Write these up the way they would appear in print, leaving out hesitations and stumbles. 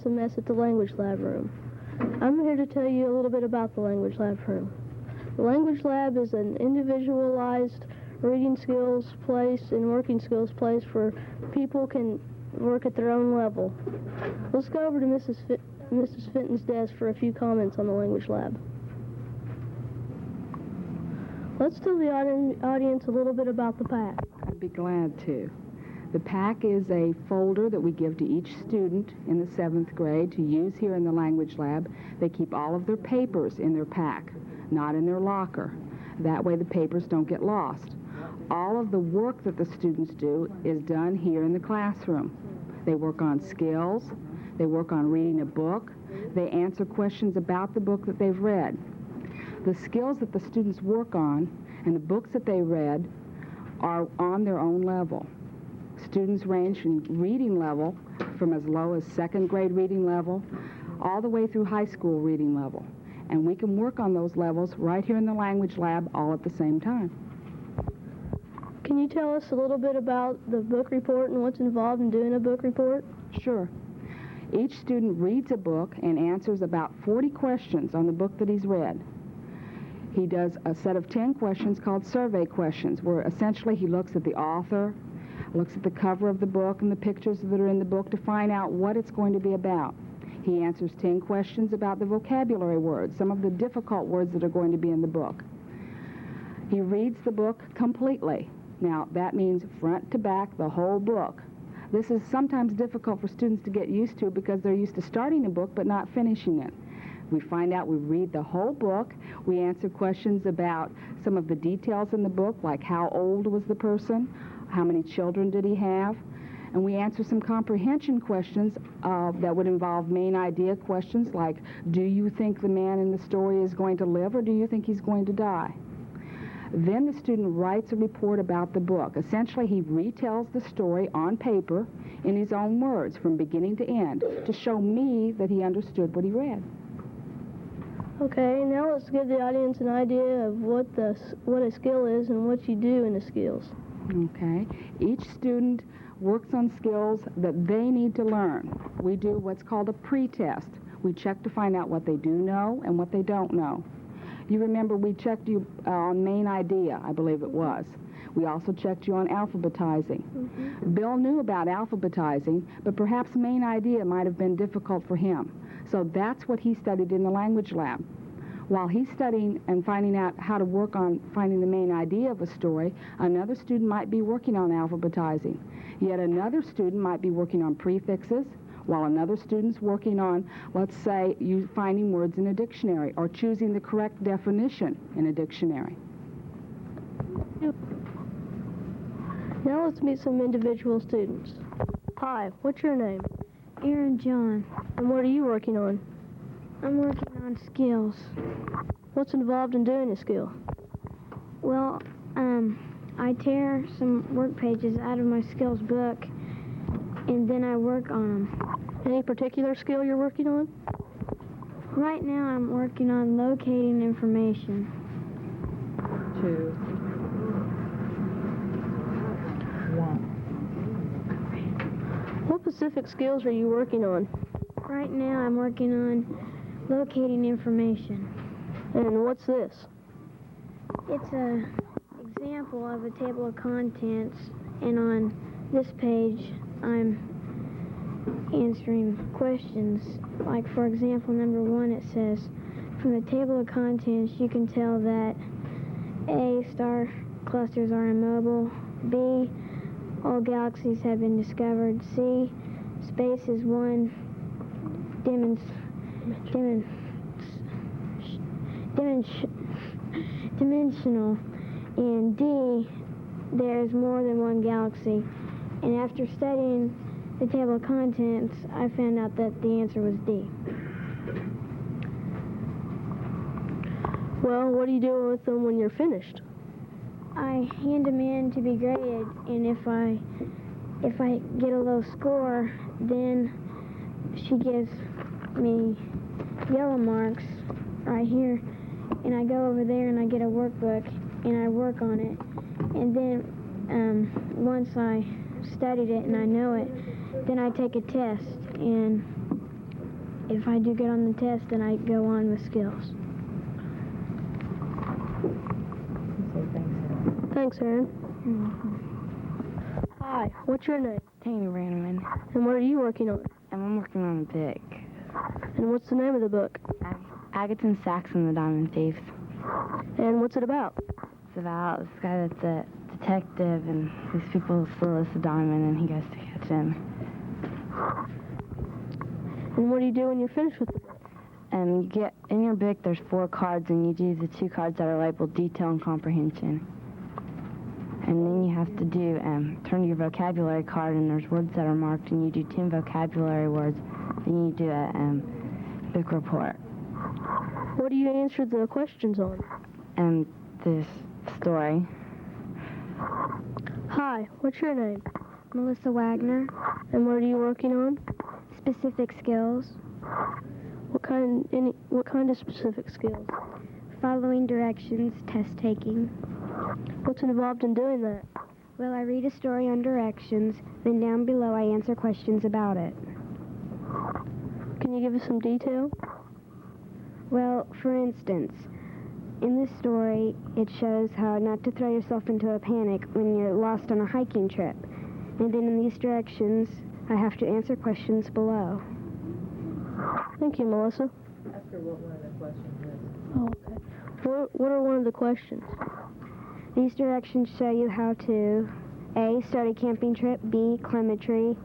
a mess at the Language Lab room. I'm here to tell you a little bit about the Language Lab room. The Language Lab is an individualized reading skills place and working skills place where people can work at their own level. Let's go over to Mrs. Fenton's desk for a few comments on the Language Lab. Let's tell the audience a little bit about the PAC. I'd be glad to. The PAC is a folder that we give to each student in the 7th grade to use here in the Language Lab. They keep all of their papers in their PAC, not in their locker. That way the papers don't get lost. All of the work that the students do is done here in the classroom. They work on skills, they work on reading a book, they answer questions about the book that they've read. The skills that the students work on and the books that they read are on their own level. Students range in reading level from as low as 2nd grade reading level all the way through high school reading level. And we can work on those levels right here in the Language Lab all at the same time. Can you tell us a little bit about the book report and what's involved in doing a book report? Sure. Each student reads a book and answers about 40 questions on the book that he's read. He does a set of 10 questions called survey questions, where essentially he looks at the author, looks at the cover of the book and the pictures that are in the book to find out what it's going to be about. He answers 10 questions about the vocabulary words, some of the difficult words that are going to be in the book. He reads the book completely. Now, that means front to back, the whole book. This is sometimes difficult for students to get used to because they're used to starting a book but not finishing it. We find out, we read the whole book, we answer questions about some of the details in the book, like how old was the person, how many children did he have, and we answer some comprehension questions that would involve main idea questions like, do you think the man in the story is going to live or do you think he's going to die? Then the student writes a report about the book. Essentially, he retells the story on paper in his own words from beginning to end to show me that he understood what he read. Okay, now let's give the audience an idea of what a skill is and what you do in the skills. Okay. Each student works on skills that they need to learn. We do what's called a pre-test. We check to find out what they do know and what they don't know. You remember we checked you on main idea, I believe it was. We also checked you on alphabetizing. Bill knew about alphabetizing, but perhaps main idea might have been difficult for him. So that's what he studied in the Language Lab. While he's studying and finding out how to work on finding the main idea of a story, another student might be working on alphabetizing. Yet another student might be working on prefixes, while another student's working on, let's say, you finding words in a dictionary or choosing the correct definition in a dictionary. Now let's meet some individual students. Hi, what's your name? Aaron John. And what are you working on? I'm working on skills. What's involved in doing a skill? Well, I tear some work pages out of my skills book, and then I work on them. Any particular skill you're working on? Right now I'm working on locating information. 2, 1. What specific skills are you working on? Right now I'm working on locating information. And what's this? It's an example of a table of contents, and on this page I'm answering questions. Like, for example, number 1, it says, from the table of contents you can tell that A, star clusters are immobile, B, all galaxies have been discovered, C, space is one dimensional, and D, there's more than one galaxy. And after studying the table of contents, I found out that the answer was D. Well, what do you do with them when you're finished? I hand them in to be graded, and if I get a low score, then she gives me yellow marks right here, and I go over there and I get a workbook and I work on it, and then once I studied it and I know it, then I take a test, and if I do good on the test, then I go on with skills. Thanks, Aaron. Mm-hmm. Hi, what's your name? Tammy Branneman, And what are you working on? and I'm working on a book. And what's the name of the book? Agaton Sachs and the Diamond Thief. And what's it about? It's about this guy that's a detective, and these people steal us a diamond, and he goes to catch him. And what do you do when you're finished with it? And you get in your book, there's 4 cards, and you do the 2 cards that are labeled detail and comprehension. And then you have to do turn to your vocabulary card, and there's words that are marked, and you do 10 vocabulary words. Then you do a book report. What do you answer the questions on? And this story. Hi, what's your name? Melissa Wagner, And what are you working on? specific skills, What kind of specific skills? following directions, test taking. What's involved in doing that? Well, I read a story on directions, then down below I answer questions about it. Can you give us some detail? Well, for instance, in this story, it shows how not to throw yourself into a panic when you're lost on a hiking trip. And then in these directions, I have to answer questions below. Thank you, Melissa. Ask her what one of the questions is. Oh, okay. What are one of the questions? These directions show you how to A. Start a camping trip, B. Climb a tree,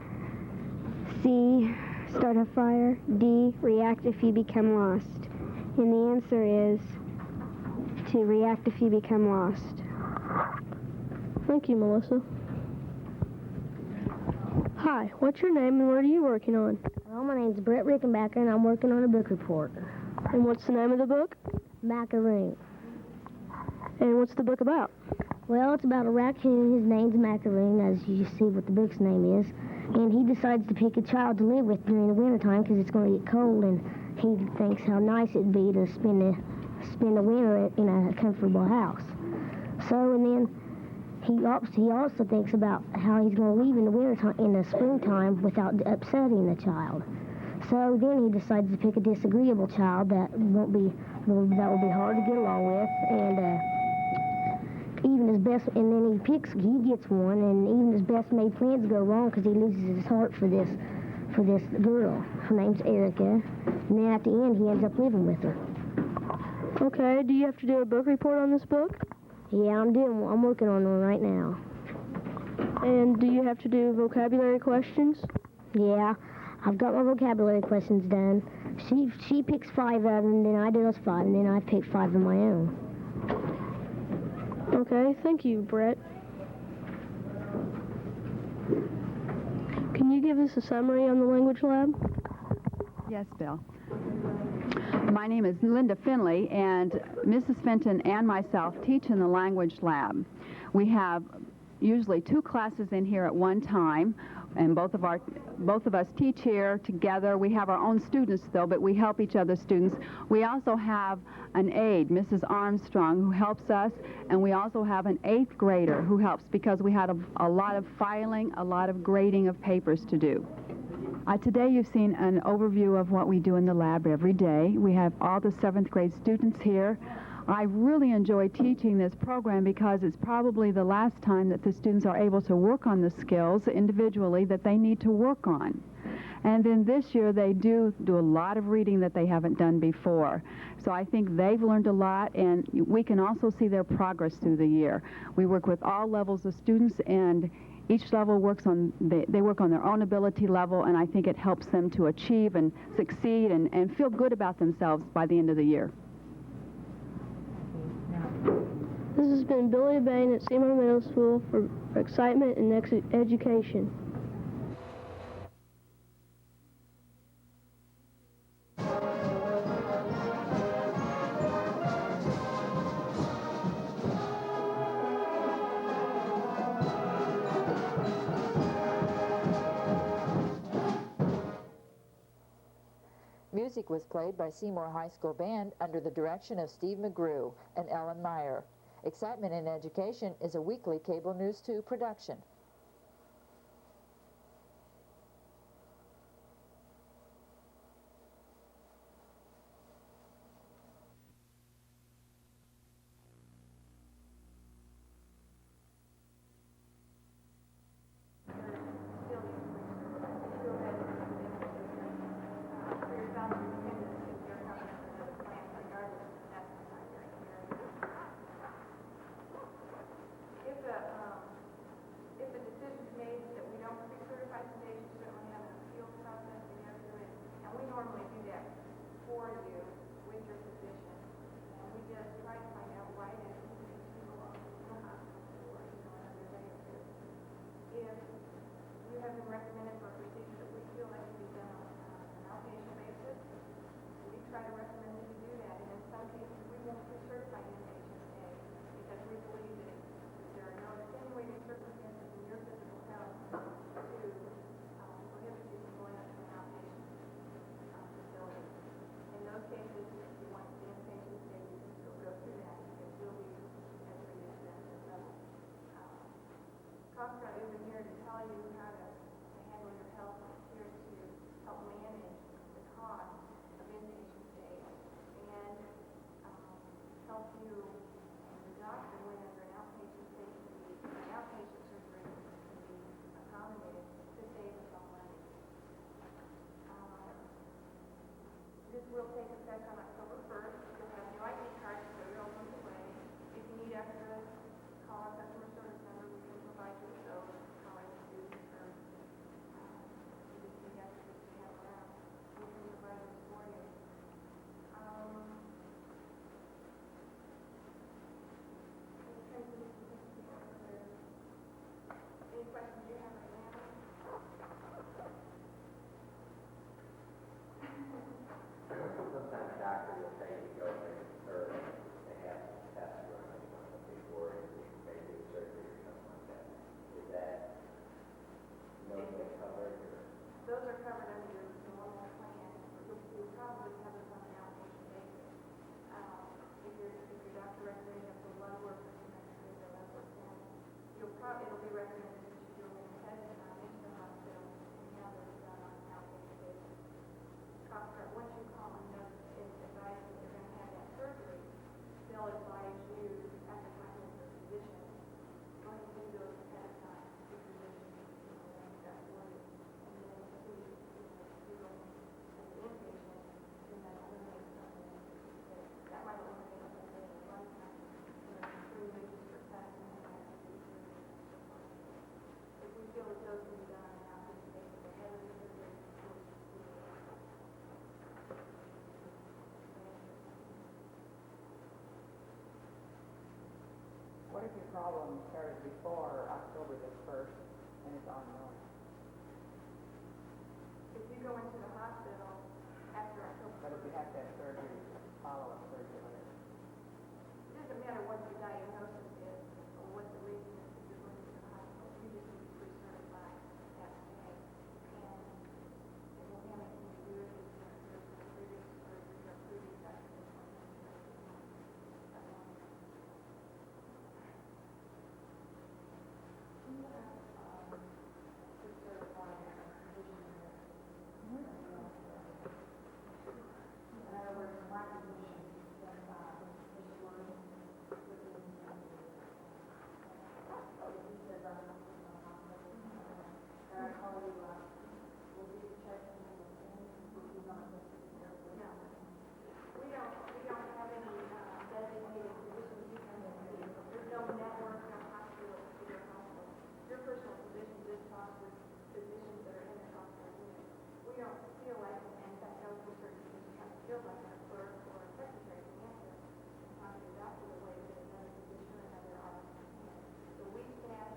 C. Start a fire, D. React if you become lost. And the answer is to react if you become lost. Thank you, Melissa. Hi, what's your name and what are you working on? Well, my name's Brett Rickenbacker, and I'm working on a book report. And what's the name of the book? Macaroon. And what's the book about? Well, it's about a raccoon. His name's Macaroon, as you see what the book's name is. And he decides to pick a child to live with during the wintertime because it's going to get cold, and he thinks how nice it'd be to spend the winter in a comfortable house. So, and then he also thinks about how he's going to leave in the wintertime, in the springtime, without upsetting the child. So then he decides to pick a disagreeable child that will be hard to get along with, and then he gets one, and even his best made plans go wrong because he loses his heart for this girl. Her name's Erica, and then at the end he ends up living with her. Okay, do you have to do a book report on this book? Yeah, I'm working on one right now. And do you have to do vocabulary questions? Yeah, I've got my vocabulary questions done. She picks 5 of them, then I do those 5, and then I pick 5 of my own. Okay, thank you, Brett. Can you give us a summary on the language lab? Yes, Bill. My name is Linda Finley, and Mrs. Fenton and myself teach in the language lab. We have usually 2 classes in here at one time, and both of us teach here together. We have our own students, though, but we help each other's students. We also have an aide, Mrs. Armstrong, who helps us, and we also have an 8th grader who helps because we had a lot of filing, a lot of grading of papers to do. Today you've seen an overview of what we do in the lab every day. We have all the 7th grade students here. I really enjoy teaching this program because it's probably the last time that the students are able to work on the skills individually that they need to work on. And then this year they do a lot of reading that they haven't done before. So I think they've learned a lot, and we can also see their progress through the year. We work with all levels of students, and each level they work on their own ability level, and I think it helps them to achieve and succeed and feel good about themselves by the end of the year. This has been Billy Bain at Seymour Middle School for Excitement in Education. Music was played by Seymour High School Band under the direction of Steve McGrew and Ellen Meyer. Excitement in Education is a weekly Cable News 2 production. Kafka isn't here to tell you how to handle your health. It's here to help manage the cost of inpatient stays and help you and the doctor whenever an outpatient stay can be, an outpatient surgery can be accommodated to save us all money. This will take effect on October 1st. You'll have new ID cards so you're on the way. If you need extras, call our customer service number. We can provide you with those. Call us to confirm. If you need extras to have around, we can provide those for you. Any questions you have right now? Sometimes a doctor will say you go there early, they have tests running before they do surgery or something like that. Is that normally covered? Or? Those are covered under your normal plan. You'll probably have those on an outpatient basis. If your doctor recommends you for blood work or you recommend the blood work then it'll be recommended that you do an independent into the hospital and have those done on an outpatient basis. Once you call and advise that you're going to have that surgery, they'll advise you after talking with your physician, go ahead and do those ahead of time. Your physician will arrange that for you. And then if you go as an inpatient, then that eliminates something. That might eliminate something at one time. Three weeks for tests and then have to do surgery. If we feel that those can be done on an outpatient basis ahead of the surgery, What if your problem started before October the 1st and it's ongoing? if you go into the hospital after October But if you have to have surgery, follow-up surgery later. it doesn't matter what the diagnosis is or what the reason is that you're going to the hospital. You just need to be certified that day. And it won't have anything to do with it. There's no previous surgery or previous accident. We don't have any designated physicians you can see. There's no network of hospitals to your hospital. Your personal physician just talks with physicians that are in the hospital unit. We don't feel like, and in fact, those for certain physicians have to feel like a clerk or a secretary can answer and talk to the doctor the way that another physician or another office can. So we staff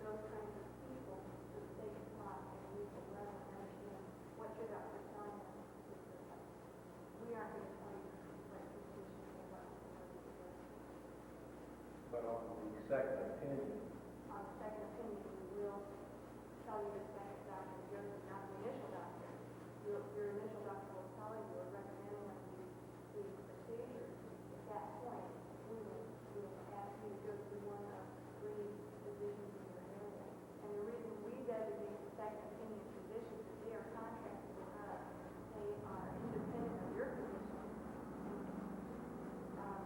those kinds of people so that they can talk and we can learn and understand what your doctor's telling them. We aren't going to tell you what physicians and what to do. But on the second opinion, On the second opinion, we will tell you the second doctor, not the initial doctor. Your initial doctor will tell you or recommend one of these procedures. At that point, we will ask you to go through one of 3 physicians in your area. And the reason we designate the second opinion physicians is they are contracted with us. They are independent of your physician.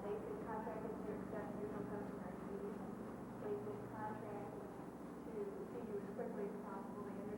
They can contract with you to accept usual customary fees. They can contract to see you as quickly as possible. They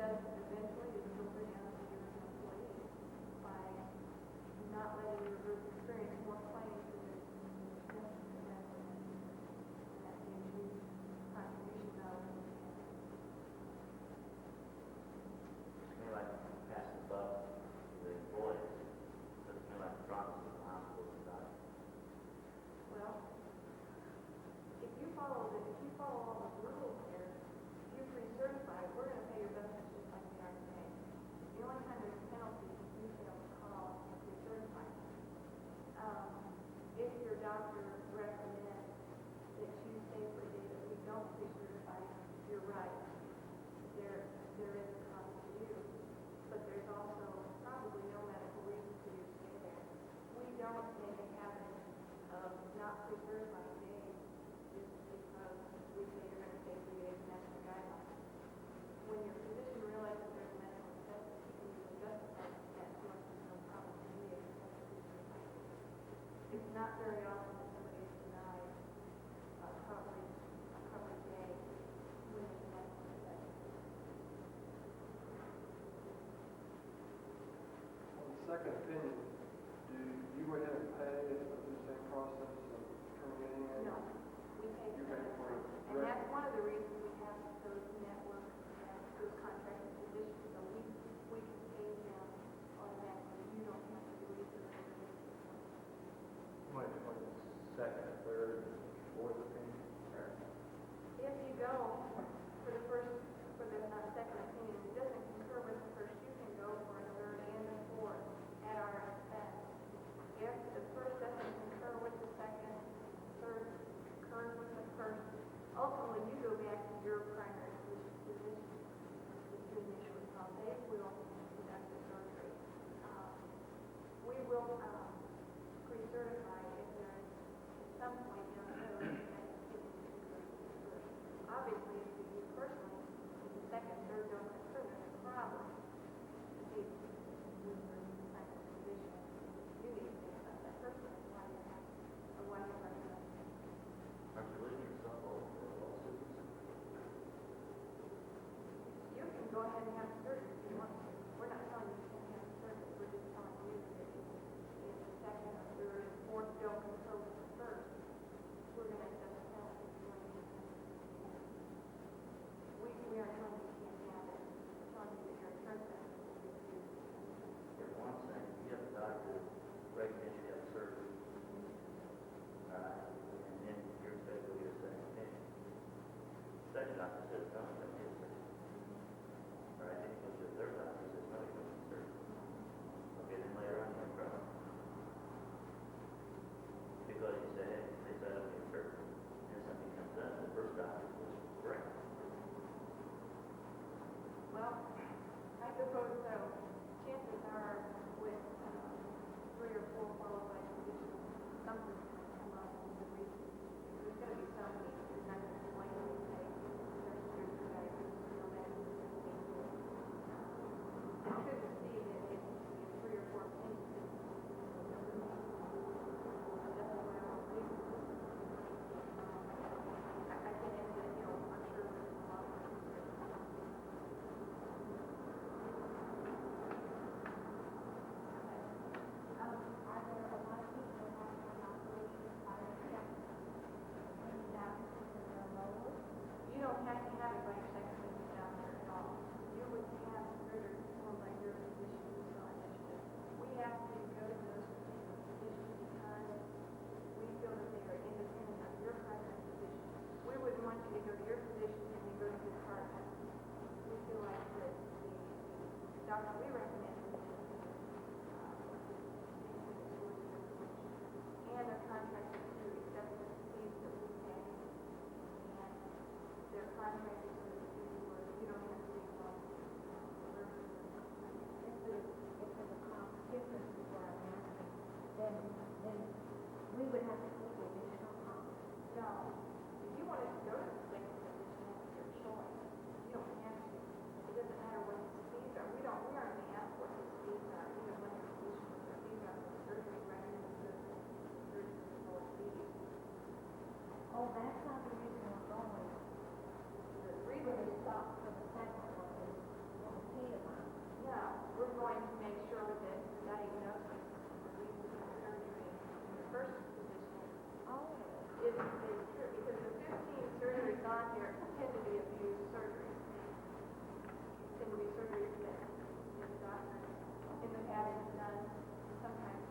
does eventually is filter down to your employees by not letting your group experience more claims than there's necessary. That gives you contribution dollars. It's kind of like passing the buck to the employees. So it's kind of like the promise of the hospital design. Well, if you follow all the rules here, if you're pre-certified, we're going to pay your benefits just like we are today. The only time there's a penalty is if you fail to call and pre-certified. If your doctor recommends that you stay for a day that we don't pre-certify, you're right. There is a cost to you, but there's also probably no medical reason for you to stay there. We don't make a habit of not pre-certifying days just because we say you're going to stay 3 days and that's the guideline. When your physician realizes there's a medical necessity, you can justify that to us with no problem to me as a pre-certified. It's not very often that somebody is denied a coverage day when there's a medical necessity. On the second opinion, do you go ahead and pay it through the same process of terminating it? No, we pay You for pay that. for it. And that's one of the reasons we have those networks and those contracted physicians, so we can pay them automatically. You don't have to do research. What is the second, third, fourth opinion? If you go for the second opinion, it doesn't concur with the first, you can go for a third and a fourth at our expense. If the first doesn't concur with the second, third concurs with the first, ultimately you go back to your primary physician that you initially saw. They will conduct the surgery. We will pre-certify if there is at some point down the road that obviously, if you personally, if the second, third don't concur, there's a problem. With your primary physician, you need to think about that personally, why you're running that. Aren't you losing yourself over for lawsuits? You can go ahead and have surgery if you want to. We're not telling you you can't have surgery. We're just telling you that if the second or third or fourth don't concur with the first, we're going to assess a penalty if you want to do that. We aren't telling you you can't have it. We're telling you that your insurance benefits will be reduced. There's one thing, you have a doctor recommends you have surgery. And then you're expected to get a second opinion. Second doctor says, no, you don't need a surgery. Right? Then you go to the third doctor says, no, you don't need surgery. Okay, then later on you have a problem. Because you say, hey, they said I don't need surgery. And something comes up, the first doctor was correct. Well, I suppose so. Chances are with 3 or 4 qualified physicians, something's going to come up with the reason. There's going to be some that's not going to likely say there's a diagnosis, no medical necessity. I couldn't see that if 3 or 4 opinions, that's what I want to do. I think that, I'm sure there's a lot of research. Are there a lot of people who have an operation by themselves? And doctors that are lower? You don't have to have it by your second opinion doctor at all. You would have surgery performed by your physician who saw initiative. We have to go to those particular physicians because we feel that they are independent of your primary physician. We wouldn't want you to go to your physician and then go to his partner. We feel like that the doctor we recommend is and are contracted to accept the fees that we pay. And they're contracted to the fee where you don't have to be involved in If there's a cost difference is what I'm asking, then we would have to pay the additional cost. No. If you wanted to go to the second physician, that's your choice. You don't have to. It doesn't matter what his fees are. We aren't going to ask what his fees are, even when your physician was their fees are for surgery rather than the surgery for fees. Oh, that's not the reason we're going. The We're reason going to stop for the second one is out there tend to be abused surgeries. Tend to be surgeries that the doctors in the past have done sometimes.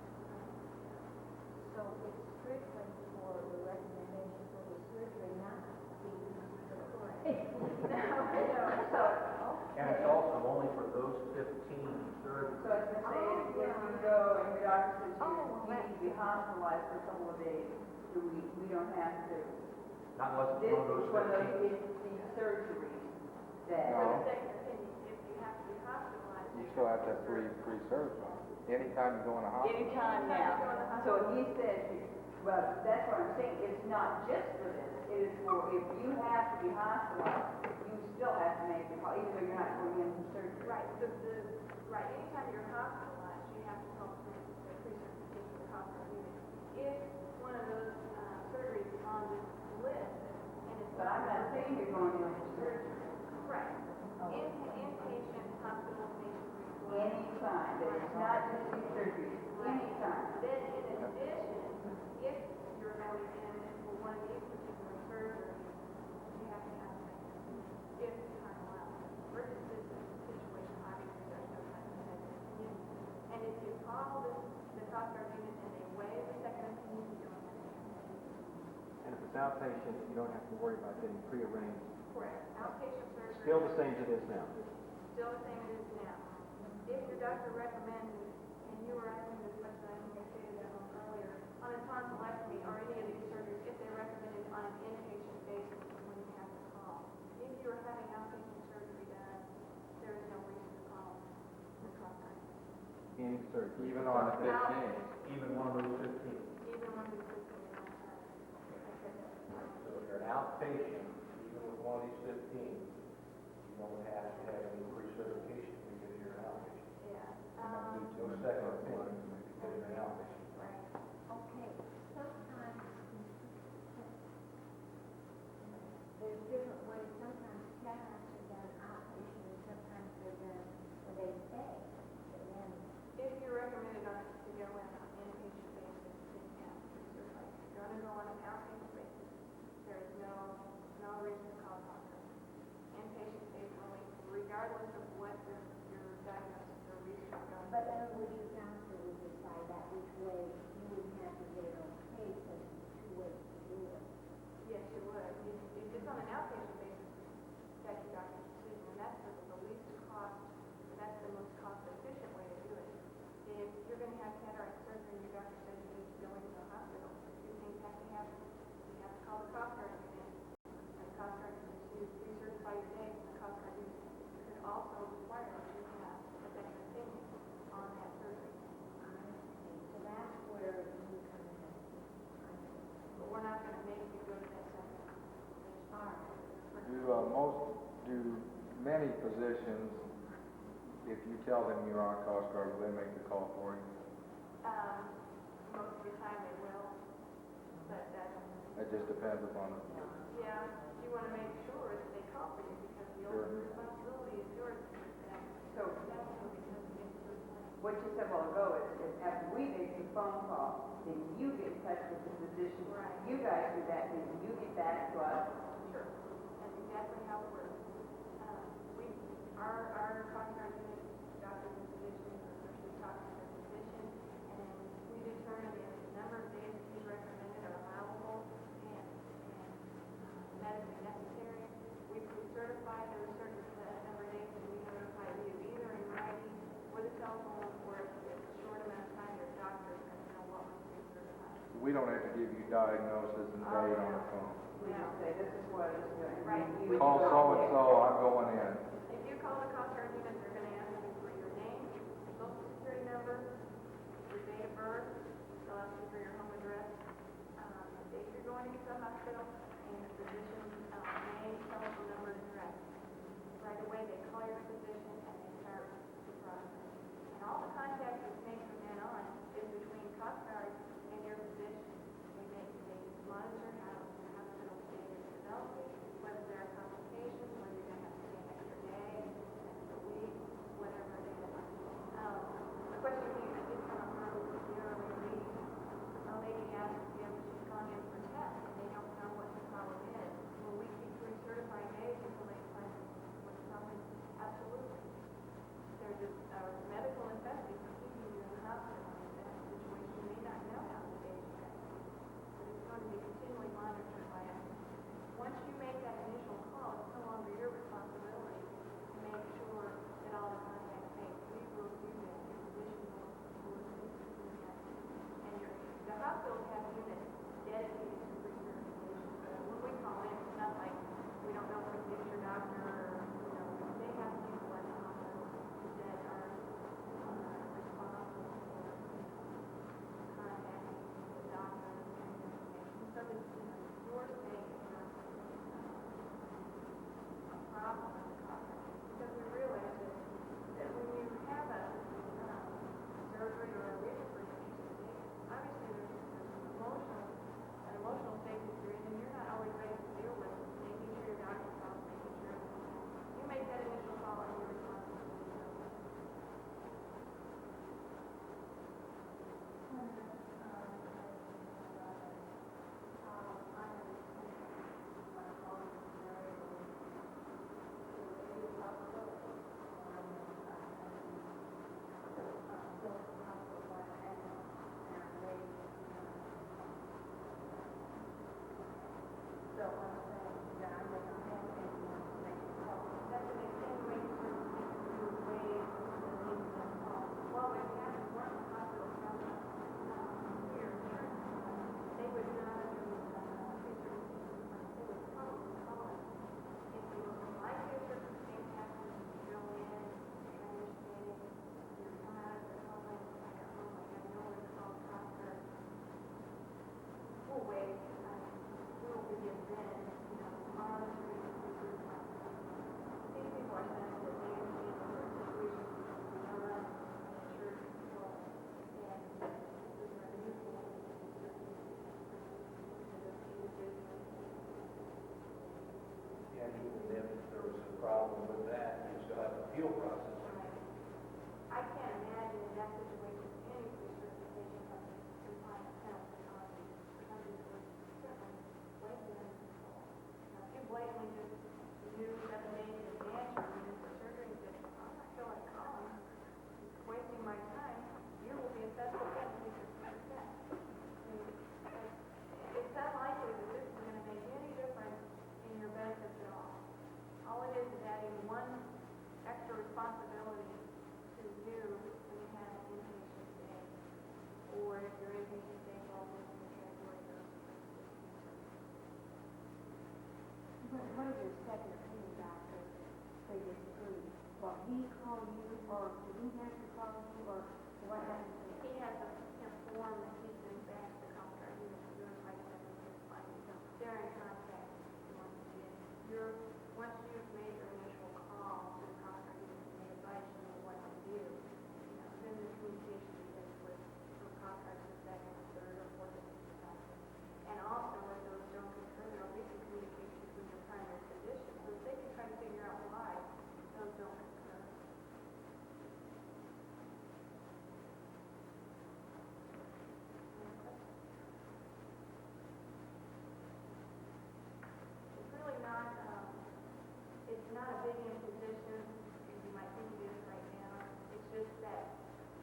So it's strictly for the recommendation for the surgery, not the correct. No. And it's also only for those 15 surgeries. So as I say, if you go and your doctor says you need to be hospitalized for a couple of days, we don't have to. Not unless This it's one of is those one of 15. those 15 surgeries that. For the second opinion, if you have to be hospitalized. You still have to have pre-surgery. Anytime you go in a hospital. Anytime now. So he says, well, that's what I'm saying, it's not just for this, it is for if you have to be hospitalized, you still have to make the call, even though you're not going in for surgery. Right. Right. Anytime you're hospitalized, you have to call for the pre-certification of the hospital unit. If one of those surgeries is on this list, and it's But I'm not saying you're going in for surgery. Right. Inpatient hospitalization. Anytime, but it's not just these surgeries, anytime. Then in addition, if you're going in for one of these particular surgeries, you have to have a if time allows. Versus this situation, obviously there's no time to have an opinion. And if you call the cost guard unit and they waive the second opinion, you don't have to have an opinion. And if it's outpatient, you don't have to worry about getting prearranged. Correct. Outpatient surgery. Still the same as it is now. Still the same as it is now. If your doctor recommends, and you were asking this question, I think I stated that one earlier, on a tonsillectomy or any of these surgeries, if they recommend it on an inpatient basis, when you have to call. If you are having outpatient surgery done, there is no reason to call the cost guard. Any surgery. Even on the 15. Even one of those 15. Even when the system is not done. So if you're an outpatient, even with one of these 15, you don't have to have any pre-certification because you're an outpatient. Yeah. No second opinion because you're an outpatient. Right. Okay, sometimes there's different ways. Sometimes cataracts are done outpatient and sometimes they're done when they stay. And then If you're recommended to go in on an inpatient basis, then you have to be certified. If you're going to go on an outpatient basis, there is no reason to call cost guard. Inpatient stays only, regardless of what your diagnosis or research is going. but then would your doctor would decide that which way you wouldn't have to get it on case and two ways to do it. Yes, you would. If it's on an outpatient basis, that's your doctor's decision, and that's the least cost, and that's the most cost-efficient way to do it. If you're going to have cataract surgery and your doctor says you need to go into the hospital, two things have to happen. You have to call the cost guard unit, and the cost guard unit to recertify your date, and the cost guard unit could also require that you have a second opinion on that surgery. So that's where you come in. But we're not going to make you go to that second opinion. Do many physicians, if you tell them you're on cost guard, will they make the call for you? Most of the time they will, but It just depends upon it. yeah, you want to make sure that they call for you because the ultimate responsibility is yours. So what you said a while ago is after we make the phone call, then you get in touch with the physician. Right. You guys do that, then you get back to us. Sure. That's exactly how it works. Our cost guard unit, doctors and physicians, are usually talking to the physician, and we determine if the number of days that he's recommended are allowable and medically necessary. We certify those number of days and we notify you either in writing or the telephone, or if it's a short amount of time, your doctor is going to know what was certified. We don't have to give you diagnosis and date on the phone. We just say, this is what it's doing. Right. Call so-and-so, I'm going in. If you call the cost guard unit, they're going to ask you for your name, social security number, your date of birth, they'll ask you for your home address, the date you're going into the hospital, and the physician's name, telephone number, and address. Right away, they call your physician and they start the process. And all the contact that's made from then on is between cost guard and your physician. They monitor how the hospital stay is developing, whether there are complications, whether you're going to have to stay an extra day, an extra week, whatever it is. A question you did come up earlier with your meeting. A lady asked if she's gone in for tests and they don't know what the problem is. Will we keep research appeal process. I can't imagine in that situation any restricted patient company can find a penalty on these countries would certainly blatantly control. Now, if you blatantly just knew 7 days in advance you're going for surgery and said, I'm not sure like calling, it's wasting my time, you will be assessed with penalty for 2%. It's unlikely that this is going to make any difference in your benefits at all. All it is adding one extra responsibility to you when you have an inpatient stay, or if your inpatient stay falls into the category of What is your second opinion doctor say disagree? Will he call you, or do we have to call you, or what happens? he has a form that he sends back to the contract unit to notify them of his findings. They're in contact once you've made your initial call to the contract unit and they advise you on what to do, then the communication begins with contracts the second, third, or fourth doctor. And also, if those don't occur, there will be some communication between your primary physician, so they can try to figure out why those don't occur. It's really not, it's not a big imposition, as you might think it is right now. It's just that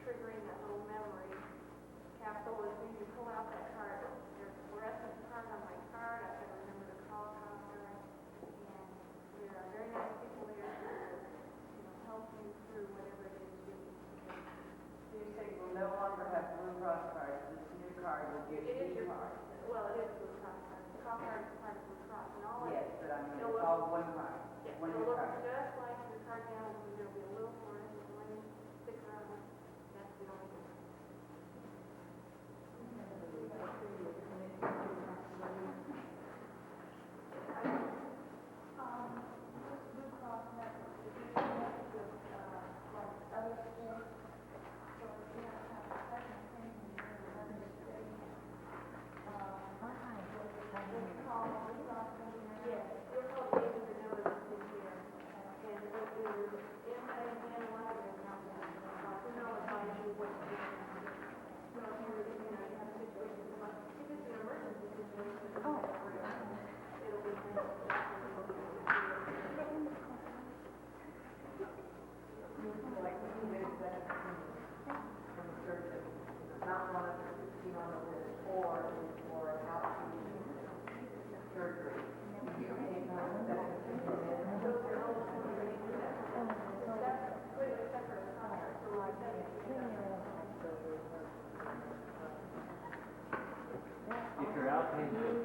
triggering that little memory capsule as soon as you pull out that card. There's a fluorescent card on my card. I've got to remember to call Concord. And there are very nice people there who will help you through whatever it is you need to do. So you say we'll no longer have Blue Cross cards, this new card will give It is you your card. well, it is Blue Cross card. The call card is part of Blue Cross, and all Yes, it but I mean, it'll it's look- all one card, yeah, one it'll new look card. just like your card now, and there'll be a little fluorescent line sticker on it. That's the only difference. Blue Cross Network, if you connect with, like, other states, so if you have to have a second opinion in another state, would you call Blue Cross Network? Yes, you're called agent to know that it's in here. And if you're inside again, one of them, who knows how you what to do. So if you have a situation, if it's an emergency situation, it'll be Like, we did that from the surgeon, not one of the 16 on the list, or for an outpatient surgery. You take on the second opinion. those are all that's completely separate contract. So like that, If you're outpatient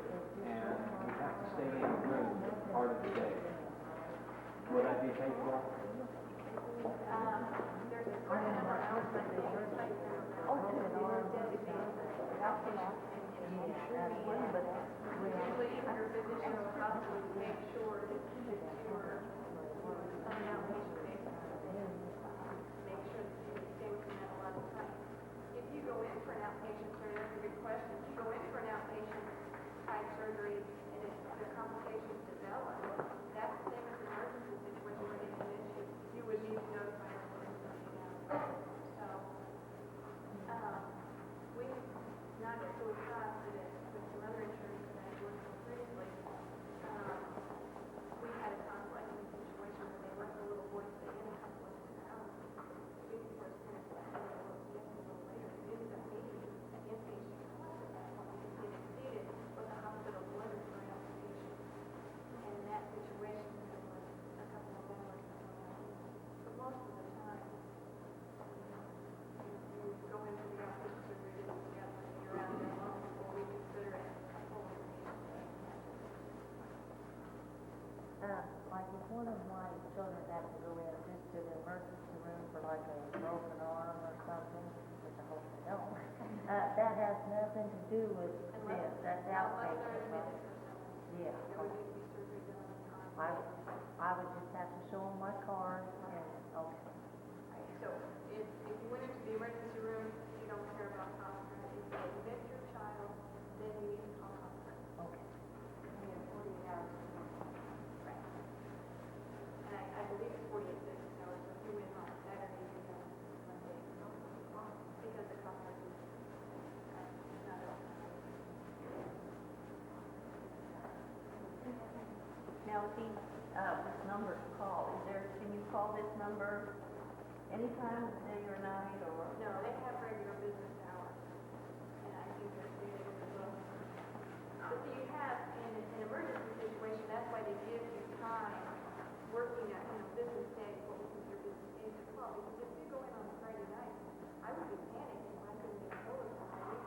and you have to stay in a room part of the day, will that be paid for? there's a certain number of hours that they are designated for outpatient and usually your physician will probably make sure that you're on an outpatient basis. Make sure that you stay within that allotted time. If you go in for an outpatient surgery, that's a good question. If you go in for an outpatient type surgery and if the complications develop, that's the same as an emergency situation where it's an issue. You would need to notify us. So, we, not just Blue Cross, but with some other insurance that I've worked with previously, we had a conflict in a situation where they left a little boy stay in a couple of hours. We, of course, kind of left him a little later. We ended up meeting an inpatient cost at that point because he exceeded what the hospital ordered for an outpatient. And in that situation, there was a couple of hours. But most of the time, you go into the outpatient surgery and you got money around there long before we consider it a full inpatient. Like if one of my children had to go in just to the emergency room for like a broken arm or something, which I hope they don't, that has nothing to do with this, that's outpatient. Right? Yeah. I would just have to show them my card and, okay. So if you went into the emergency room, you don't care about contract. If you admit your child, then you need to call contract. Okay. And you have 48 hours. Right. And I believe it's 48 business hours. So if you Now, this number to call, can you call this number anytime of the day or night, or? No, they have regular business hours, and I think they're stated in the book. But so you have, in an emergency situation, that's why they give you time working at, business day, what we consider business days to call. Because if you go in on a Friday night, I would be panicking if I couldn't get hold of somebody.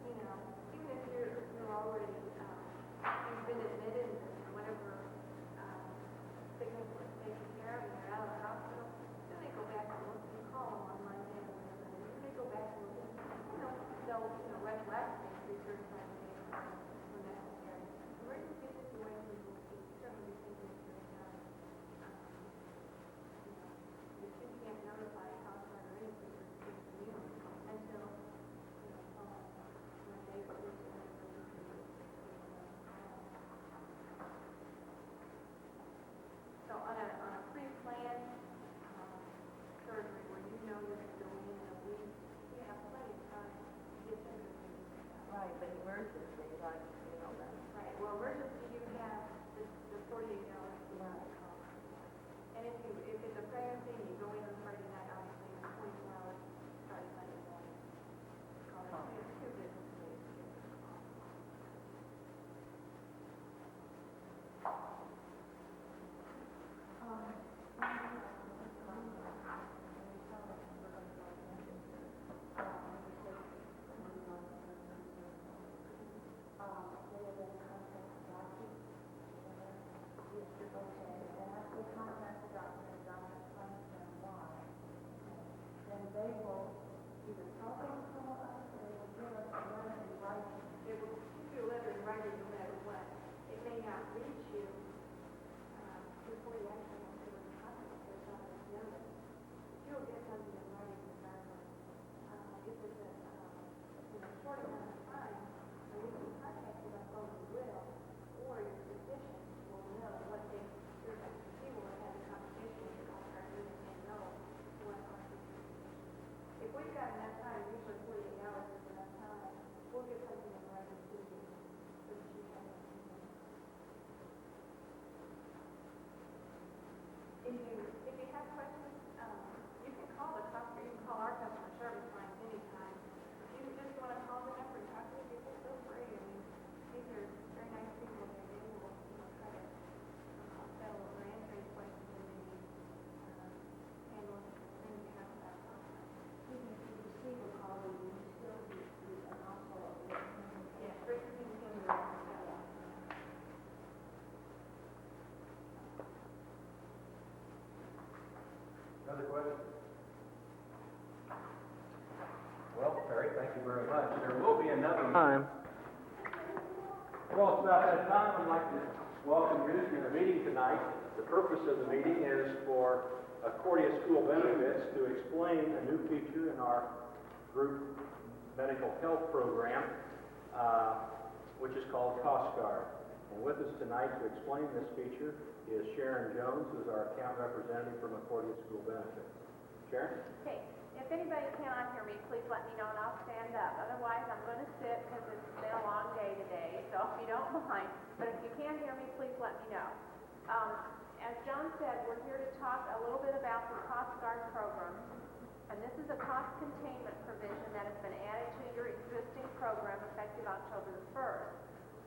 You have, even if you're already, you've been admitted and whatever, sickness was taken care of and you're out of the hospital, then they go back to work. You call them on Monday or whatever, and then they go back to work. They'll, retroactively return time when necessary. Emergency situations will certainly be taken into account. If you can't notify a Coast Guard or anything for you until, when they release it. So on a pre-planned surgery where you know you're going to go in a week, you have plenty of time to get everything. Right, but emergency, like, that. Right, well, emergency, you have the 48 hours. Right. And if it's a pregnancy and you go in on Friday night, obviously it's 24 hours starting Monday morning. It's 2 business days. They will either talk on the phone or they will give us a letter in writing. They will give you a letter in writing no matter what. It may not reach you before you actually have to go to the hospital. There's not enough notice. But you'll get something in writing regardless. If it's a short amount of time, and we can contact you by phone, we will, or your physician will know what they, he will have had a conversation with your doctor and know what our if we've got enough time, usually 48 hours is enough time, we'll get something in writing to you so that you can If you have questions, you can call the customer, you can call our customer service lines anytime. If you just want to call the number and talk to people, feel free. I mean, these are very nice people, and they will try to settle or answer any questions that they need, handle anything you have about it. Even if you receive a call, you still be an envelope. Yes, frequently we can do that. Another question? Well, Perry, thank you very much. There will be another time. Well, it's about that time. I'd like to welcome you to the meeting tonight. The purpose of the meeting is for Accordia School Benefits to explain a new feature in our group medical health program, which is called Cost Guard. And with us tonight to explain this feature is Sharon Jones, who's our account representative from Accordia School Benefits. Sharon? Okay, if anybody cannot hear me, please let me know and I'll stand up. Otherwise, I'm going to sit because it's been a long day today, so if you don't mind. But if you can hear me, please let me know. As John said, we're here to talk a little bit about the Cost Guard program. And this is a cost containment provision that has been added to your existing program effective October the 1st.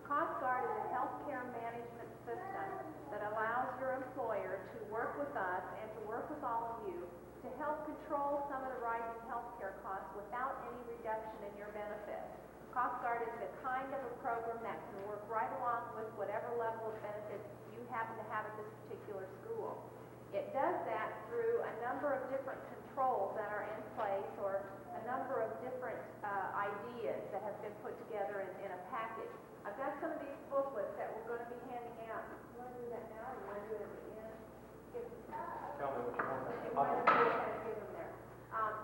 Cost Guard is a healthcare management system that allows your employer to work with us and to work with all of you to help control some of the rising healthcare costs without any reduction in your benefits. Cost Guard is the kind of a program that can work right along with whatever level of benefits you happen to have at this particular school. It does that through a number of different controls that are in place or a number of different ideas that have been put together in a package. I've got some of these booklets that we're going to be handing out. You want to do that now or you want to do it at the end? Tell me what you want. You want to go ahead and give them there.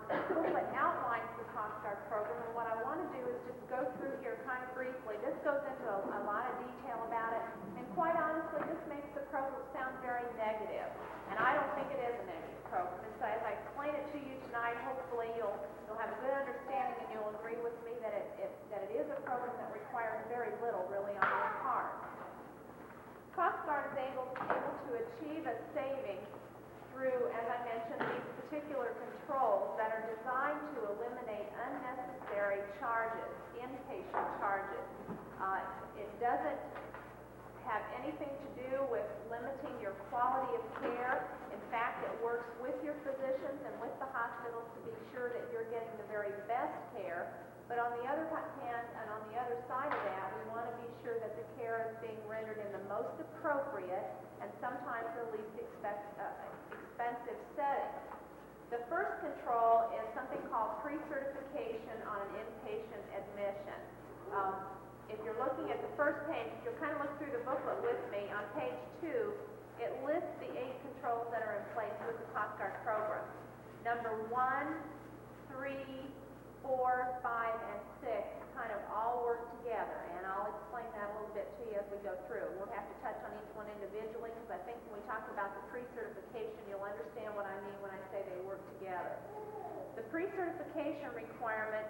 The booklet outlines the Cost Guard program, and what I want to do is just go through here kind of briefly. This goes into a lot of detail about it, and quite honestly, this makes the program sound very negative, and I don't think it is a negative program. And so as I explain it to you tonight, hopefully you'll have a good understanding and you'll agree with me that it is a program that requires very little really on your part. Cost Guard mention these particular controls that are designed to eliminate unnecessary charges, inpatient charges. It doesn't have anything to do with limiting your quality of care. In fact, it works with your physicians and with the hospitals to be sure that you're getting the very best care. But on the other hand, and on the other side of that, we want to be sure that the care is being rendered in the most appropriate and sometimes the least expensive setting. The first control is something called pre-certification on an inpatient admission. If you're looking at the first page, if you'll kind of look through the booklet with me, on page 2, it lists the 8 controls that are in place with the Coast Guard program. Number 1, 3, 4, 5, and 6 kind of all work together, and I'll explain that a little bit to you as we go through. We'll have to touch on each one individually, because I think when we talk about the pre-certification, you'll understand what I mean when I say they work together. The pre-certification requirement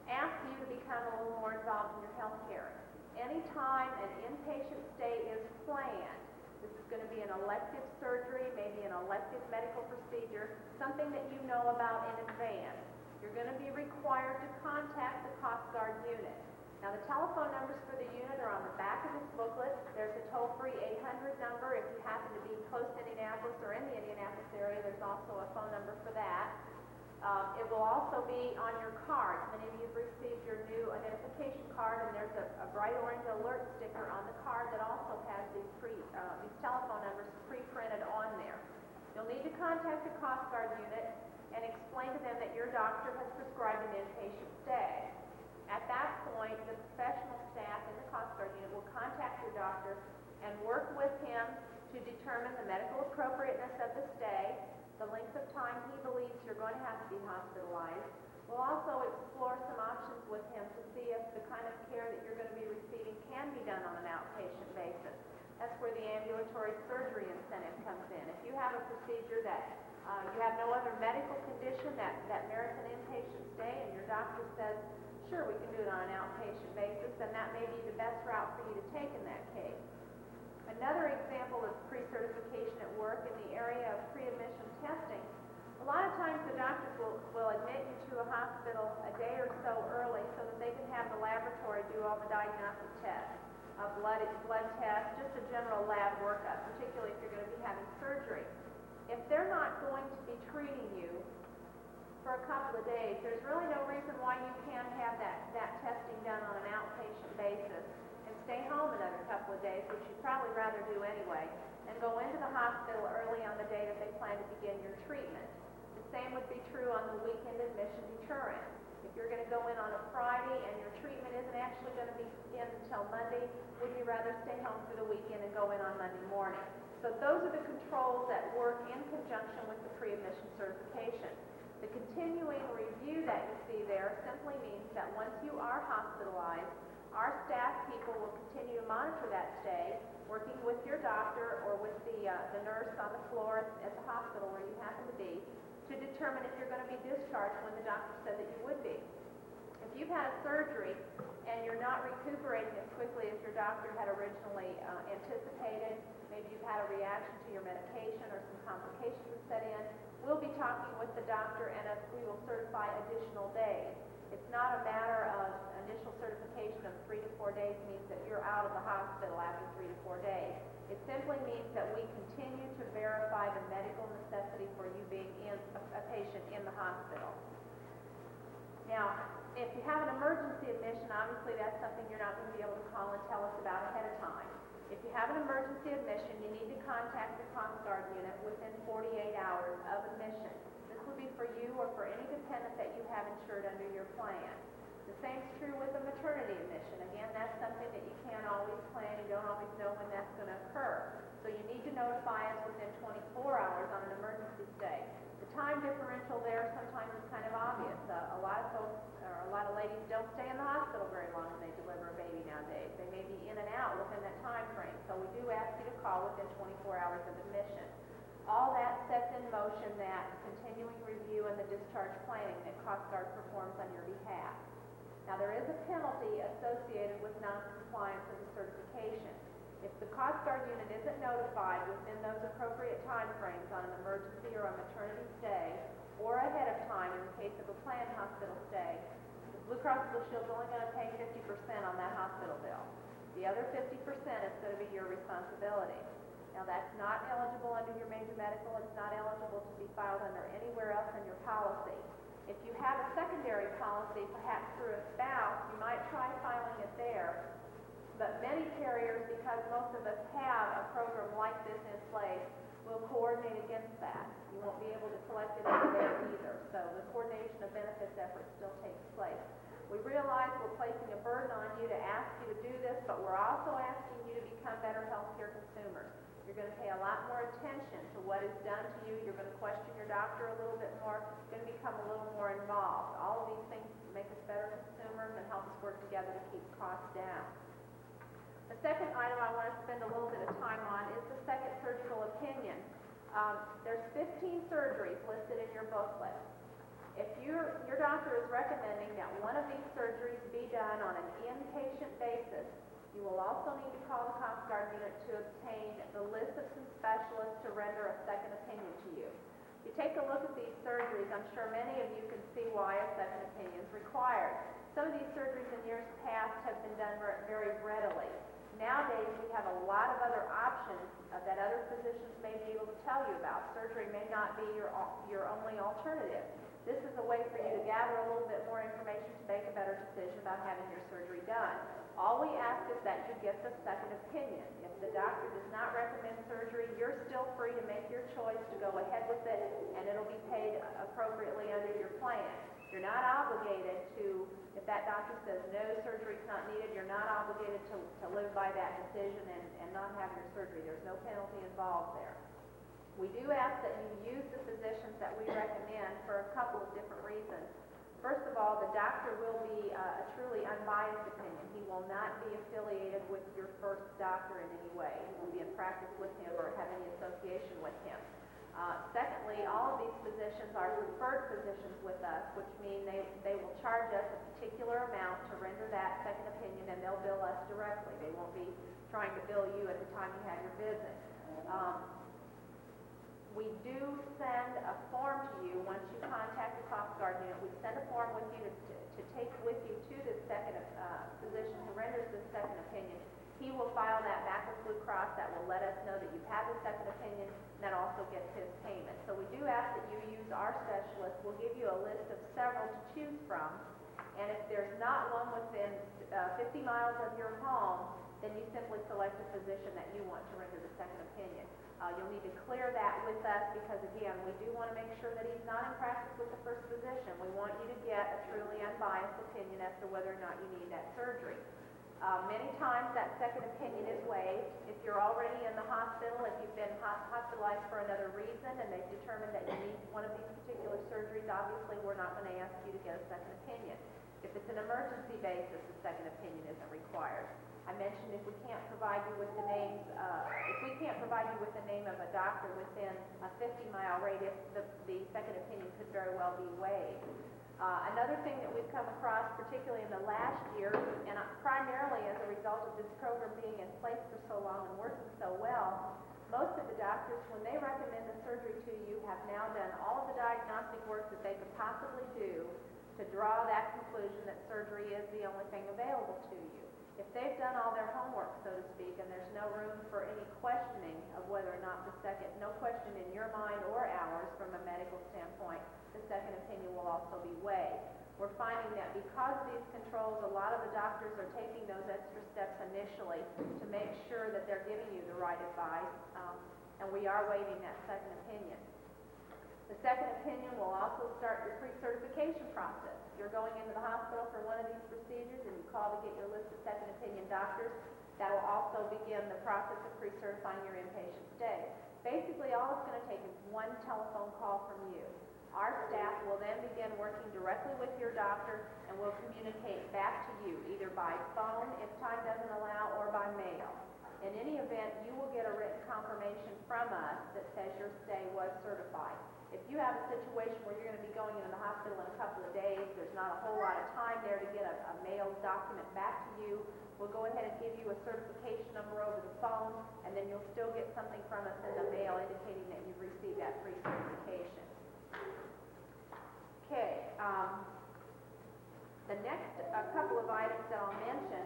asks you to become a little more involved in your health care. Anytime an inpatient stay is planned, this is going to be an elective surgery, maybe an elective medical procedure, something that you know about in advance. You're going to be required to contact the Coast Guard unit. Now, the telephone numbers for the unit are on the back of this booklet. There's a toll-free 800 number if you happen to be close to Indianapolis or in the Indianapolis area. There's also a phone number for that. It will also be on your cards. Many of you have received your new identification card, and there's a bright orange alert sticker on the card that also has these telephone numbers pre-printed on there. You'll need to contact the Coast Guard unit and explain to them that your doctor has prescribed an inpatient stay. At that point, the professional staff in the Coast Guard unit will contact your doctor and work with him to determine the medical appropriateness of the stay, the length of time he believes you're going to have to be hospitalized. We'll also explore some options with him to see if the kind of care that you're going to be receiving can be done on an outpatient basis. That's where the ambulatory surgery incentive comes in. If you have a procedure that you have no other medical condition that merits an inpatient stay, and your doctor says, sure, we can do it on an outpatient basis, then that may be the best route for you to take in that case. Another example of pre-certification at work in the area of pre-admission testing. A lot of times the doctors will admit you to a hospital a day or so early so that they can have the laboratory do all the diagnostic tests, blood tests, just a general lab workup, particularly if you're going to be having surgery. If they're not going to be treating you for a couple of days, there's really no reason why you can't have that testing done on an outpatient basis and stay home another couple of days, which you'd probably rather do anyway, and go into the hospital early on the day that they plan to begin your treatment. The same would be true on the weekend admission deterrent. If you're going to go in on a Friday and your treatment isn't actually going to begin until Monday, would you rather stay home for the weekend and go in on Monday morning? So those are the controls that work in conjunction with the pre-admission certification. The continuing review that you see there simply means that once you are hospitalized, our staff people will continue to monitor that stay, working with your doctor or with the nurse on the floor at the hospital where you happen to be, to determine if you're going to be discharged when the doctor said that you would be. If you've had a surgery and you're not recuperating as quickly as your doctor had originally anticipated, maybe you've had a reaction to your medication or some complications have set in, we'll be talking with the doctor and we will certify additional days. It's not a matter of initial certification of 3 to 4 days means that you're out of the hospital after 3 to 4 days. It simply means that we continue to verify the medical necessity for you being a patient in the hospital. Now, if you have an emergency admission, obviously that's something you're not going to be able to call and tell us about ahead of time. If you have an emergency admission, you need to contact the Coast Guard unit within 48 hours of admission. This will be for you or for any dependent that you have insured under your plan. The same's true with a maternity admission. Again, that's something that you can't always plan. You don't always know when that's going to occur. So you need to notify us within 24 hours on an emergency stay. The time differential there sometimes is kind of obvious. A lot of folks, or a lot of ladies don't stay in the hospital very long when they deliver a baby nowadays. They may be in and out within that time frame. So we do ask you to call within 24 hours of admission. All that sets in motion that continuing review and the discharge planning that Coast Guard performs on your behalf. Now, there is a penalty associated with noncompliance of the certification. If the Coast Guard unit isn't notified within those appropriate time frames on an emergency or a maternity stay, or ahead of time in the case of a planned hospital stay, the Blue Cross Blue Shield's only going to pay 50% on that hospital bill. The other 50% is going to be your responsibility. Now, that's not eligible under your major medical. It's not eligible to be filed under anywhere else in your policy. If you have a secondary policy, perhaps through a spouse, you might try filing it there. But many carriers, because most of us have a program like this in place, will coordinate against that. You won't be able to collect it over there either. So the coordination of benefits effort still takes place. We realize we're placing a burden on you to ask you to do this, but we're also asking you to become better healthcare consumers. You're going to pay a lot more attention to what is done to you. You're going to question your doctor a little bit more. You're going to become a little more involved. All of these things make us better consumers and help us work together to keep costs down. The second item I want to spend a little bit of time on is the second surgical opinion. There's 15 surgeries listed in your booklet. If your doctor is recommending that one of these surgeries be done on an inpatient basis, you will also need to call the Coast Guard unit to obtain the list of some specialists to render a second opinion to you. If you take a look at these surgeries, I'm sure many of you can see why a second opinion is required. Some of these surgeries in years past have been done very readily. Nowadays, we have a lot of other options that other physicians may be able to tell you about. Surgery may not be your only alternative. This is a way for you to gather a little bit more information to make a better decision about having your surgery done. All we ask is that you get the second opinion. If the doctor does not recommend surgery, you're still free to make your choice to go ahead with it, and it'll be paid appropriately under your plan. You're not obligated to, if that doctor says no, surgery's not needed, you're not obligated to live by that decision and not have your surgery. There's no penalty involved there. We do ask that you use the physicians that we recommend for a couple of different reasons. First of all, the doctor will be a truly unbiased opinion. He will not be affiliated with your first doctor in any way. He will be in practice with him or have any association with him. Secondly, all of these physicians are referred physicians with us, which means they will charge us a particular amount to render that second opinion, and they'll bill us directly. They won't be trying to bill you at the time you have your visit. We do send a form to you once you contact the Coast Guard unit. We send a form with you to take with you to the second physician who renders the second opinion. He will file that back with Blue Cross. That will let us know that you've had the second opinion, and that also gets his payment. So we do ask that you use our specialist. We'll give you a list of several to choose from, and if there's not one within 50 miles of your home, then you simply select the physician that you want to render the second opinion. You'll need to clear that with us because, again, we do want to make sure that he's not in practice with the first physician. We want you to get a truly unbiased opinion as to whether or not you need that surgery. Many times that second opinion is waived. If you're already in the hospital, if you've been hospitalized for another reason and they've determined that you need one of these particular surgeries, obviously we're not going to ask you to get a second opinion. If it's an emergency basis, a second opinion isn't required. I mentioned if we can't provide you with the names, if we can't provide you with the name of a doctor within a 50-mile radius, the second opinion could very well be waived. Another thing that we've come across, particularly in the last year, and primarily as a result of this program being in place for so long and working so well, most of the doctors, when they recommend the surgery to you, have now done all of the diagnostic work that they could possibly do to draw that conclusion that surgery is the only thing available to you. If they've done all their homework, so to speak, and there's no room for any questioning of whether or not no question in your mind or ours from a medical standpoint, the second opinion will also be waived. We're finding that because of these controls, a lot of the doctors are taking those extra steps initially to make sure that they're giving you the right advice, and we are waiving that second opinion. The second opinion will also start your pre-certification process. If you're going into the hospital for one of these procedures and you call to get your list of second opinion doctors, that will also begin the process of pre-certifying your inpatient stay. Basically, all it's going to take is one telephone call from you. Our staff will then begin working directly with your doctor and will communicate back to you, either by phone if time doesn't allow, or by mail. In any event, you will get a written confirmation from us that says your stay was certified. If you have a situation where you're going to be going into the hospital in a couple of days, there's not a whole lot of time there to get a mailed document back to you, We'll go ahead and give you a certification number over the phone, and then you'll still get something from us in the mail indicating that you've received that free certification. Okay, the next couple of items that I'll mention,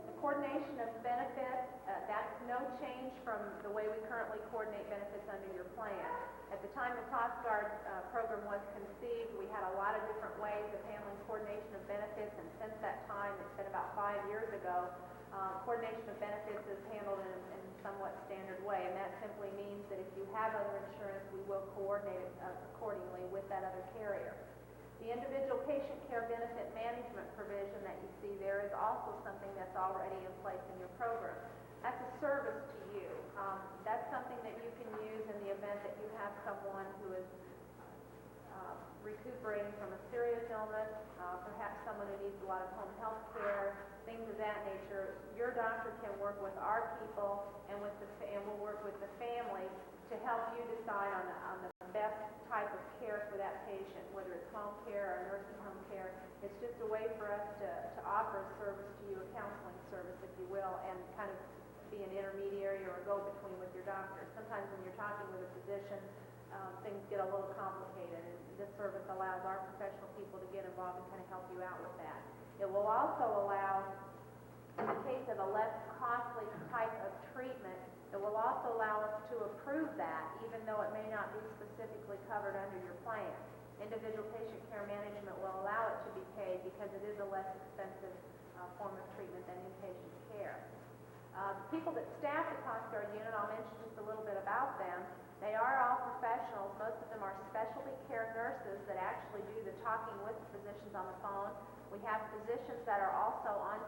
the coordination of benefits, that's no change from the way we currently coordinate benefits under your plan. At the time the Coast Guard program was conceived, we had a lot of different ways of handling coordination of benefits, and since that time, it's been about 5 years ago, coordination of benefits is handled in a somewhat standard way, and that simply means that if you have other insurance, we will coordinate it accordingly with that other carrier. The individual patient care benefit management provision that you see there is also something that's already in place in your program. That's a service to you. That's something that you can use in the event that you have someone who is recuperating from a serious illness, perhaps someone who needs a lot of home health care, things of that nature. Your doctor can work with our people and we'll work with the family to help you decide on the best type of care for that patient, whether it's home care or nursing home care. It's just a way for us to offer a service to you, a counseling service, if you will, and kind of be an intermediary or a go-between with your doctor. Sometimes when you're talking with a physician, things get a little complicated, and this service allows our professional people to get involved and kind of help you out with that. It will also allow, in the case of a less costly type of treatment, it will also allow us to approve that, even though it may not be specifically covered under your plan. Individual patient care management will allow it to be paid because it is a less expensive form of treatment than inpatient care. People that staff the Coast Guard unit, I'll mention just a little bit about them. They are all professionals. Most of them are specialty care nurses that actually do the talking with the physicians on the phone. We have physicians that are also on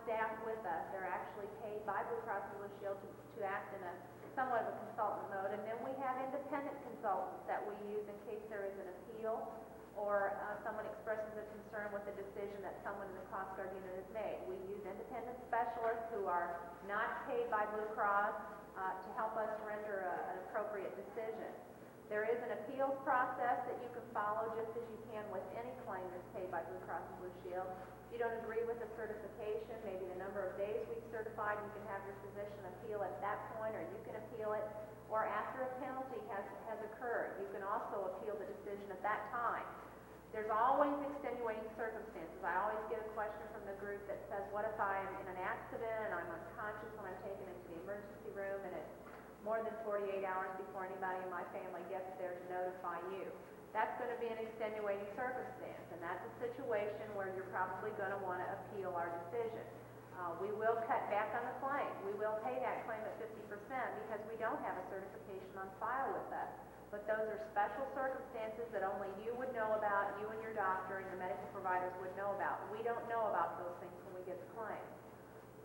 staff with us. They're actually paid by Blue Cross and Blue Shield to act in a somewhat of a consultant mode. And then we have independent consultants that we use in case there is an appeal or someone expresses a concern with a decision that someone in the Coast Guard unit has made. We use independent specialists who are not paid by Blue Cross to help us render an appropriate decision. There is an appeals process that you can follow just as you can with any claim that's paid by Blue Cross and Blue Shield. If you don't agree with the certification, maybe the number of days we've certified, you can have your physician appeal at that point, or you can appeal it, or after a penalty has occurred. You can also appeal the decision at that time. There's always extenuating circumstances. I always get a question from the group that says, what if I'm in an accident and I'm unconscious when I'm taken into the emergency room and it's more than 48 hours before anybody in my family gets there to notify you? That's going to be an extenuating circumstance, and that's a situation where you're probably going to want to appeal our decision. We will cut back on the claim. We will pay that claim at 50% because we don't have a certification on file with us. But those are special circumstances that only you would know about, you and your doctor and your medical providers would know about. We don't know about those things when we get the claim.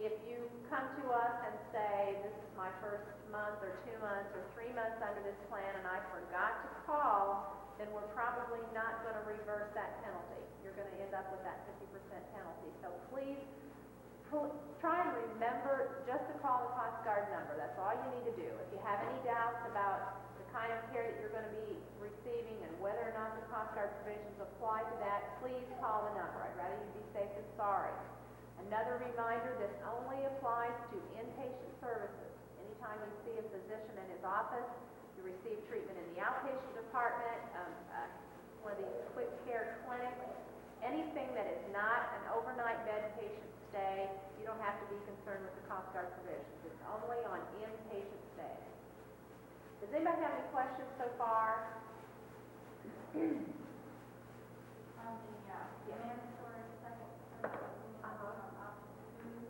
If you come to us and say, this is my first month or 2 months or 3 months under this plan and I forgot to call, then we're probably not going to reverse that penalty. You're going to end up with that 50% penalty. So please try and remember just to call the Coast Guard number. That's all you need to do. If you have any doubts about the kind of care that you're going to be receiving and whether or not the Coast Guard provisions apply to that, please call the number. I'd rather you be safe than sorry. Another reminder, this only applies to inpatient services. Anytime you see a physician in his office, you receive treatment in the outpatient department, one of these quick care clinics, anything that is not an overnight bed patient stay, you don't have to be concerned with the Coast Guard provisions. It's only on inpatient stay. Does anybody have any questions so far?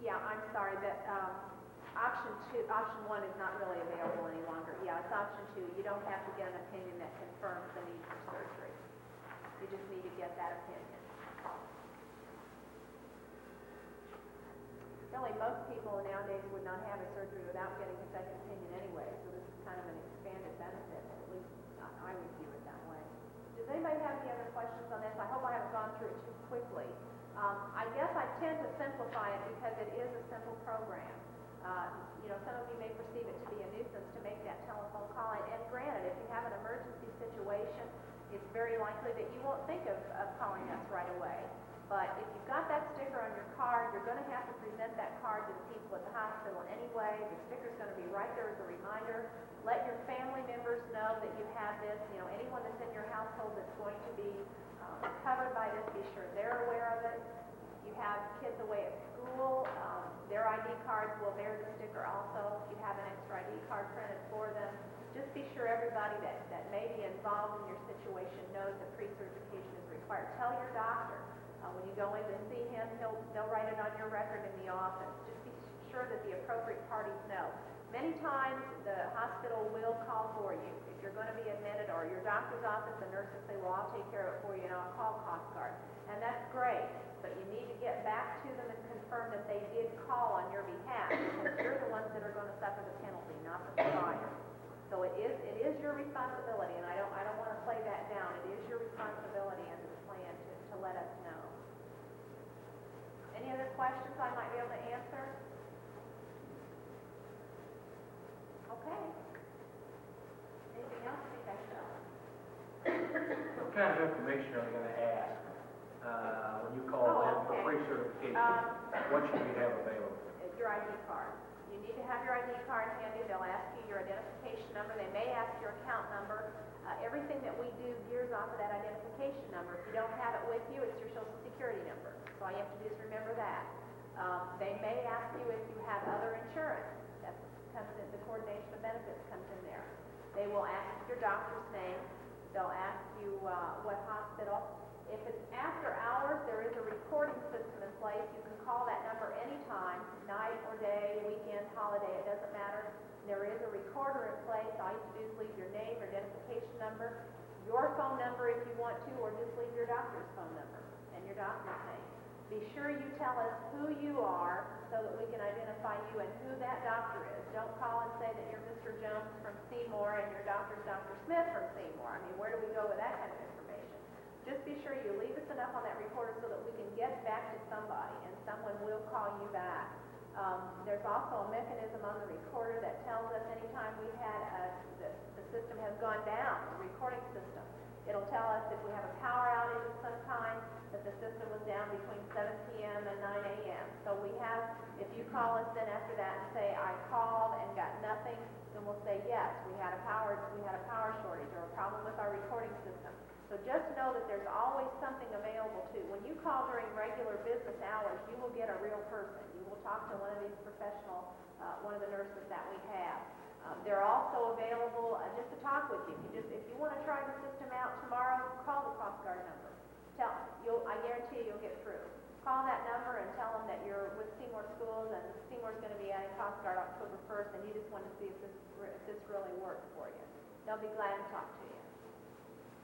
Yeah, I'm sorry, that option 1 is not really available any longer. Yeah, it's option 2. You don't have to get an opinion that confirms the need for surgery. You just need to get that opinion. Really, most people nowadays would not have a surgery without getting a second opinion anyway, so this is kind of an expanded benefit. At least I would view it that way. Does anybody have any other questions on this? I hope I haven't gone through it too quickly. I guess I tend to simplify it because it is a simple program. Some of you may perceive it to be a nuisance to make that telephone call. And granted, if you have an emergency situation, it's very likely that you won't think of calling us right away. But if you've got that sticker on your card, you're going to have to present that card to the people at the hospital anyway. The sticker's going to be right there as a reminder. Let your family members know that you have this. You know, anyone that's in your household that's going to be covered by this, be sure they're aware of it. You have kids away at school, their ID cards will bear the sticker also. If you have an extra ID card printed for them, just be sure everybody that may be involved in your situation knows that pre-certification is required. Tell your doctor. When you go in to see him, they'll write it on your record in the office. Just be sure that the appropriate parties know. Many times the hospital will call for you. If you're going to be admitted, or your doctor's office, the nurse will say, well, I'll take care of it for you and I'll call Coast Guard. And that's great, but you need to get back to them and confirm that they did call on your behalf, because you're the ones that are going to suffer the penalty, not the provider. So it is your responsibility, and I don't want to play that down. It is your responsibility under the plan to let us know. Any other questions I might be able to answer? Okay. Anything else? I think I shall. What kind of information are you going to ask when you call in for pre-certification? What should you have available? Your ID card. You need to have your ID card handy. They'll ask you your identification number. They may ask your account number. Everything that we do gears off of that identification number. If you don't have it with you, it's your Social Security number. So all you have to do is remember that. They may ask you if you have other insurance. That comes in, the coordination of benefits comes in there. They will ask your doctor's name. They'll ask you what hospital. If it's after hours, there is a recording system in place. You can call that number anytime, night or day, weekend, holiday, it doesn't matter. There is a recorder in place. All you have to do is leave your name, your identification number, your phone number if you want to, or just leave your doctor's phone number and your doctor's name. Be sure you tell us who you are so that we can identify you and who that doctor is. Don't call and say that you're Mr. Jones from Seymour and your doctor's Dr. Smith from Seymour. I mean, where do we go with that kind of information? Just be sure you leave us enough on that recorder so that we can get back to somebody and someone will call you back. There's also a mechanism on the recorder that tells us anytime we've had the system has gone down, the recording system. It'll tell us if we have a power outage of some kind, that the system was down between 7 p.m. and 9 a.m. So we have, if you call us then after that and say, I called and got nothing, then we'll say, yes, we had a power shortage or a problem with our recording system. So just know that there's always something available too. When you call during regular business hours, you will get a real person. You will talk to one of these professional, one of the nurses that we have. They're also available just to talk with you. If you want to try the system out tomorrow, call the Coast Guard number. I guarantee you'll get through. Call that number and tell them that you're with Seymour Schools and Seymour's going to be adding Coast Guard October 1st, and you just want to see if this really works for you. They'll be glad to talk to you.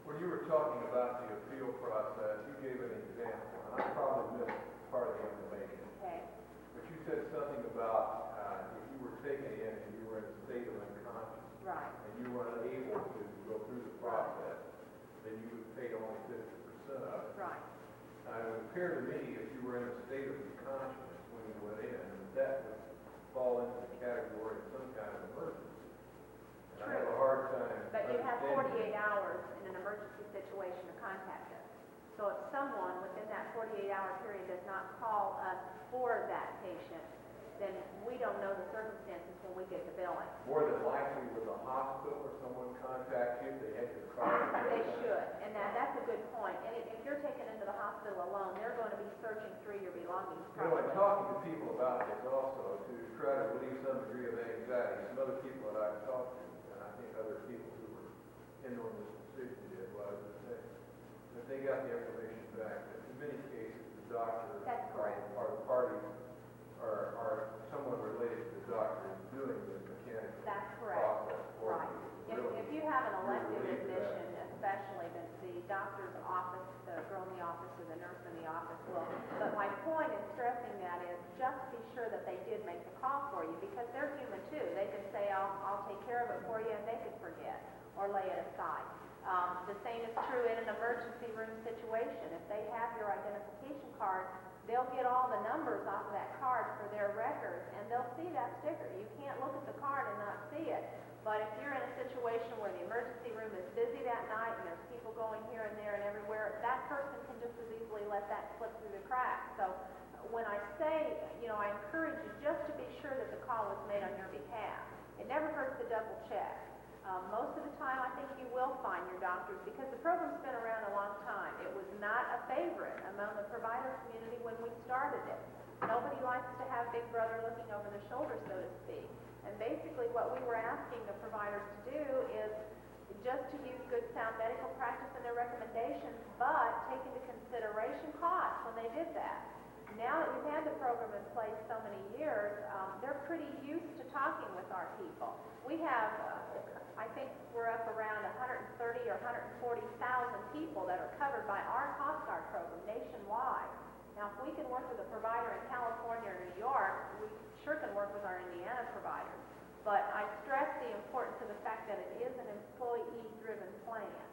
When you were talking about the appeal process, you gave an example, and I probably missed part of the information. Okay. But you said something about if you were taken in and you were in a state of unconscious, right, and you were unable to go through the process, then you would pay only 50% of it. Right. It would appear to me if you were in a state of unconsciousness when you went in, that would fall into the category of some kind of emergency. And I have a hard time. But you have 48 hours in an emergency situation to contact us. So if someone within that 48-hour period does not call us for that patient, then we don't know the circumstances when we get the billing. More than likely with a hospital or someone contact you, they have your card. They should, and that's a good point. And if you're taken into the hospital alone, they're going to be searching through your belongings. You know, I'm talking to people about this also to try to relieve some degree of anxiety. Some other people that I've talked to, and I think other people who were in on this decision did, was that they got the information back. That in many cases, the doctor or the parties are someone related to the doctor is doing this mechanical process for you. If you have an elective admission, especially the doctor's office, the girl in the office or the nurse in the office will. But my point in stressing that is just be sure that they did make the call for you, because they're human too. They can say, I'll take care of it for you, and they could forget or lay it aside. The same is true in an emergency room situation. If they have your identification card, they'll get all the numbers off of that card for their records, and they'll see that sticker. You can't look at the card and not see it. But if you're in a situation where the emergency room is busy that night and there's people people going here and there and everywhere, that person can just as easily let that slip through the cracks. So when I say, I encourage you just to be sure that the call was made on your behalf. It never hurts to double check. Most of the time, I think you will find your doctors, because the program's been around a long time. It was not a favorite among the provider community when we started it. Nobody likes to have Big Brother looking over their shoulder, so to speak. And basically what we were asking the providers to do is just to use good, sound medical practice in their recommendations, but take into consideration costs when they did that. Now that we've had the program in place so many years, they're pretty used to talking with our people. We have, I think we're up around 130 or 140,000 people that are covered by our Cost Guard program nationwide. Now, if we can work with a provider in California or New York, we sure can work with our Indiana providers. But I stress the importance of the fact that it is an employee-driven plan.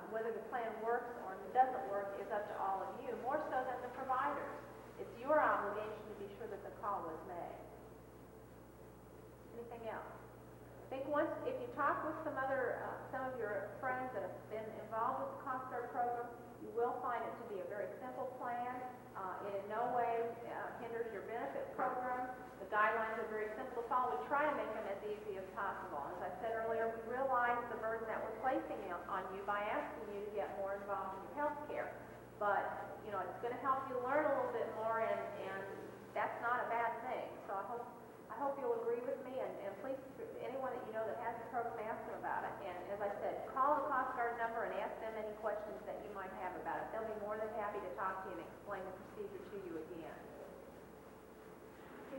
Whether the plan works or doesn't work is up to all of you, more so than the providers. It's your obligation to be sure that the call was made. Anything else? I think if you talk with some of your friends that have been involved with the Cost Guard program, you will find it to be a very simple plan. It in no way hinders your benefit program. The guidelines are very simple to follow. We try to make them as easy as possible. As I said earlier, we realize the burden that we're placing on you by asking you to get more involved in your health care. But, it's going to help you learn a little bit more, and that's not a bad thing. So I hope you'll agree with me, and please, anyone that you know that has the program, ask them about it. And as I said, call the Cost Guard number and ask them any questions that you might have about it. They'll be more than happy to talk to you and explain the procedure to you again.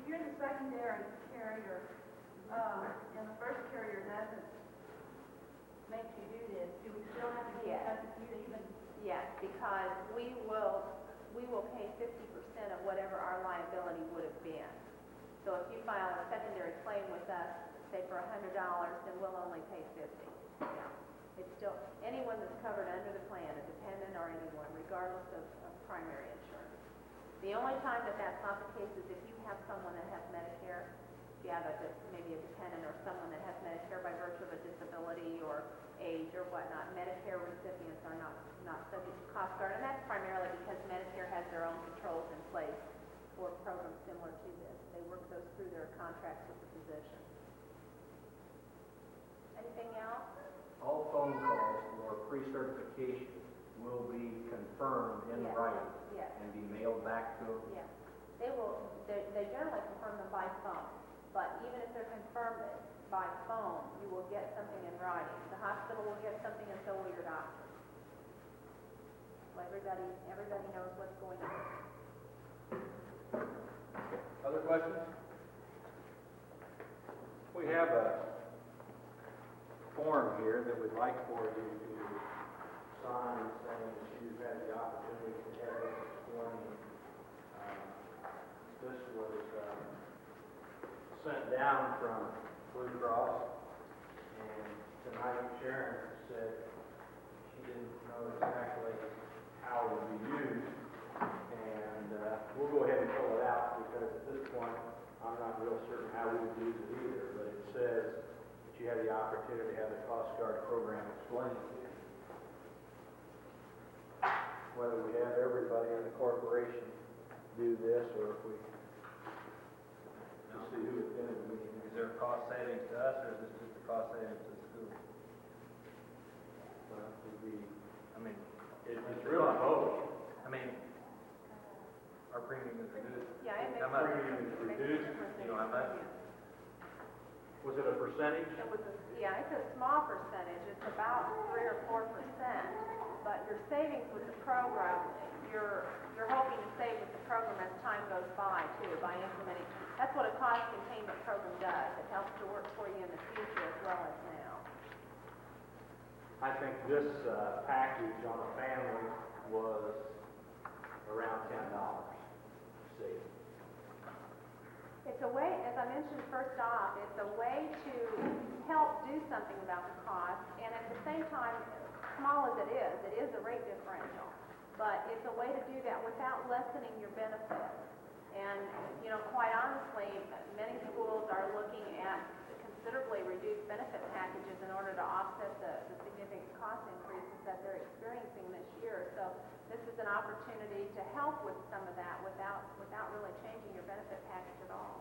If you're the secondary carrier, and the first carrier doesn't make you do this, do we still have to get in touch with you to even? Yes, because we will pay 50% of whatever our liability would have been. So if you file a secondary claim with us, say for $100, then we'll only pay $50. Yeah. It's still anyone that's covered under the plan, a dependent or anyone, regardless of primary insurance. The only time that that's not the case is if you have someone that has Medicare, if you have maybe a dependent or someone that has Medicare by virtue of a disability or age or whatnot. Medicare recipients are not subject to Cost Guard, and that's primarily because Medicare has their own controls in place for programs similar to this. They work those through their contracts with the physician. Anything else? All phone calls for pre-certification will be confirmed in writing and be mailed back to them? Yes. They generally confirm them by phone, but even if they're confirmed by phone, you will get something in writing. The hospital will get something, and so will your doctor. So everybody knows what's going on. Other questions? We have a form here that we'd like for you to sign saying that you've had the opportunity to have this explained. This was sent down from Blue Cross, and tonight Sharon said she didn't know exactly how it would be used, and we'll go ahead and fill it out because at this point I'm not real certain how we would use it either, but it says that you have the opportunity to have the Coast Guard program explained to you. Whether we have everybody in the corporation do this or if we just see who attended the meeting. Is there a cost savings to us, or is this just a cost savings to the school? Well, it would be, It's really both. Our premium is reduced. Yeah, it makes How much? premium is reduced. You know how much? Was it a percentage? It's a small percentage. It's about 3 or 4%. But your savings with the program, you're hoping to save with the program as time goes by too, by implementing. That's what a cost containment program does. It helps to work for you in the future as well as now. I think this package on a family was around $10. See. It's a way, as I mentioned first off, it's a way to help do something about the cost, and at the same time, small as it is a rate differential. But it's a way to do that without lessening your benefits. And, quite honestly, many schools are looking at considerably reduced benefit packages in order to offset the significant cost increases that that they're experiencing this year. So this is an opportunity to help with some of that without really changing your benefit package at all.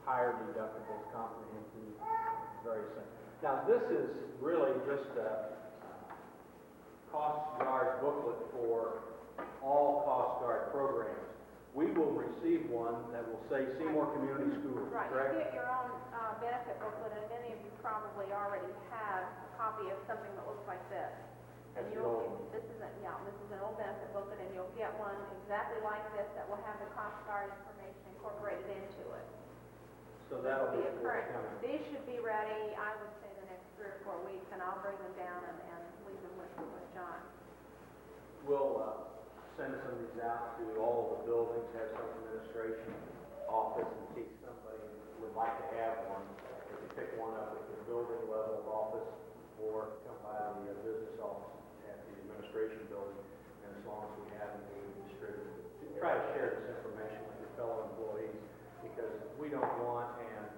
Higher deductibles, comprehensive, very simple. Now, this is really just a Coast Guard booklet for all Coast Guard programs. We will receive one that will say Seymour Community Schools, Right, correct? you get your own benefit booklet, and many of you probably already have a copy of something that looks like this. And That's the old one. this is an old benefit booklet, and you'll get one exactly like this that will have the Coast Guard information incorporated into it. So that'll be current. forthcoming. These should be ready, I would say, the next 3 or 4 weeks, and I'll bring them down and leave them with John. We'll send some of these out to all of the buildings, have some administration office in case somebody would like to have one. They can pick one up at the building level office or come by the business office at the administration building. And as long as we have them, we will distribute it. Try to share this information with your fellow employees because we don't want, and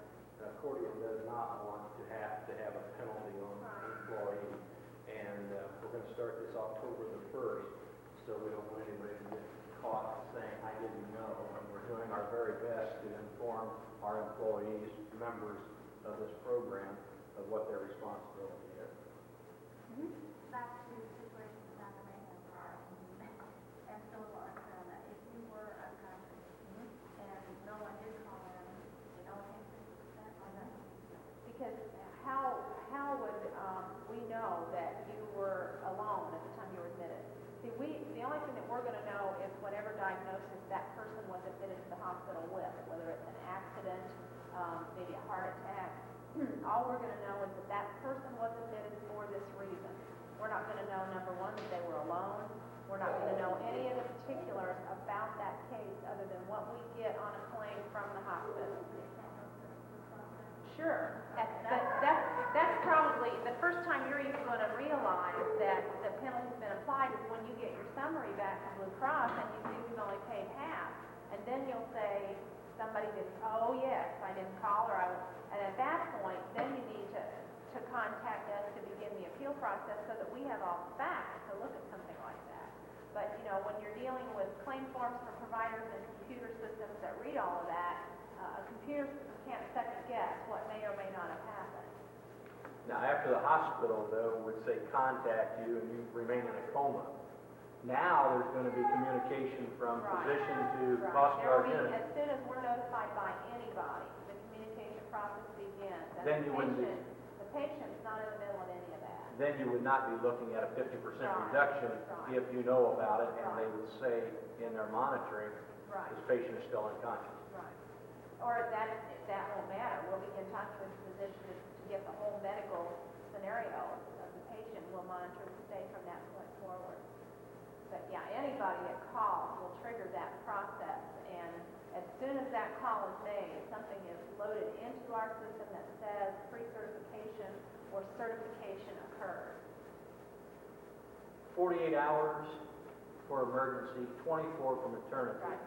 Accordion does not want to have a penalty on an employee. And we're going to start this October the 1st, so we don't want anybody to get caught saying, I didn't know. And we're doing our very best to inform our employees, members of this program, of what their responsibility is. Back to situations down the Mayhem and so on. If you were unconscious and no one did call in, they don't pay 50% on that? Because how would we know that you were alone at the time you were admitted? See, the only thing that we're going to know is whatever diagnosis that person was admitted to the hospital with, whether it's an accident, maybe a heart attack. All we're going to know is that that person was admitted for this reason. We're not going to know, number one, that they were alone. We're not going to know any of the particulars about that case other than what we get on a claim from the hospital. Sure. That's probably the first time you're even going to realize that the penalty has been applied is when you get your summary back from Blue Cross and you see we've only paid half. And then you'll say, somebody did, oh yes, I didn't call or and at that point, then you need to contact us to begin the appeal process so that we have all the facts to look at something like that. But, when you're dealing with claim forms from providers and computer systems that read all of that, a computer system can't second guess what may or may not have happened. Now, after the hospital, though, would say contact you and you remain in a coma. Now there's going to be communication from physician to Coast Guard unit. As soon as we're notified by anybody, the communication process begins. And Then you wouldn't be. The patient's not in the middle of any of that. Then you would not be looking at a 50% reduction if you know about it, and they would say in their monitoring, this patient is still unconscious. Right. Or that won't matter. We'll be in touch with the physician to get the whole medical scenario of the patient. We'll monitor the state from that point forward. But yeah, anybody that calls will trigger that process, and as soon as that call is made, something is loaded into our system that says pre-certification or certification occurred. 48 hours for emergency, 24 for maternity. Right.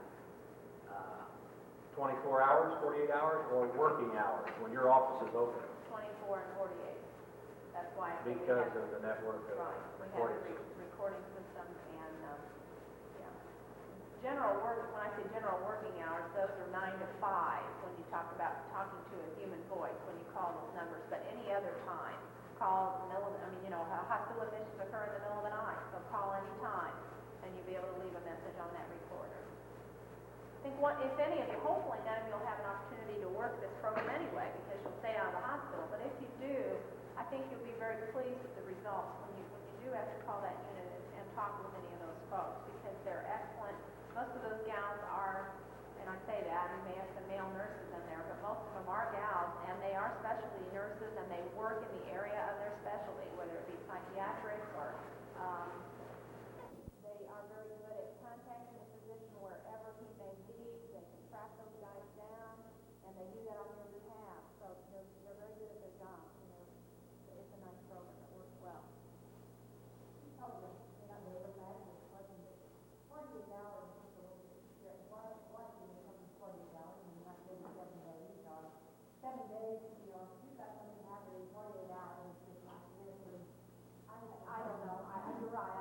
24 hours, 48 hours, or working hours when your office is open 24 and 48. That's why I think because of the network of we have recording a systems. recording system and general work. When I say general working hours, those are 9 to 5 when you talk about talking to a human voice when you call those numbers. But any other time, call in the middle of, hospital admissions occur in the middle of the night, so call any time and you'll be able to leave a message on that recorder. I think if any of you, hopefully none of you will have an opportunity to work this program anyway because you'll stay out of the hospital. But if you do, I think you'll be very pleased with the results when you do have to call that unit and talk with any of those folks because they're excellent. Most of those gals are, and I say that, you may have some male nurses in there, but most of them are gals, and they are specialty nurses, and they work in the area of their specialty, whether it be psychiatrics or they are very good at contacting the physician wherever he may be. They can track those guys down, and they do that on your behalf. So they're very good at their job. It's a nice program that works well. I don't know. You're right.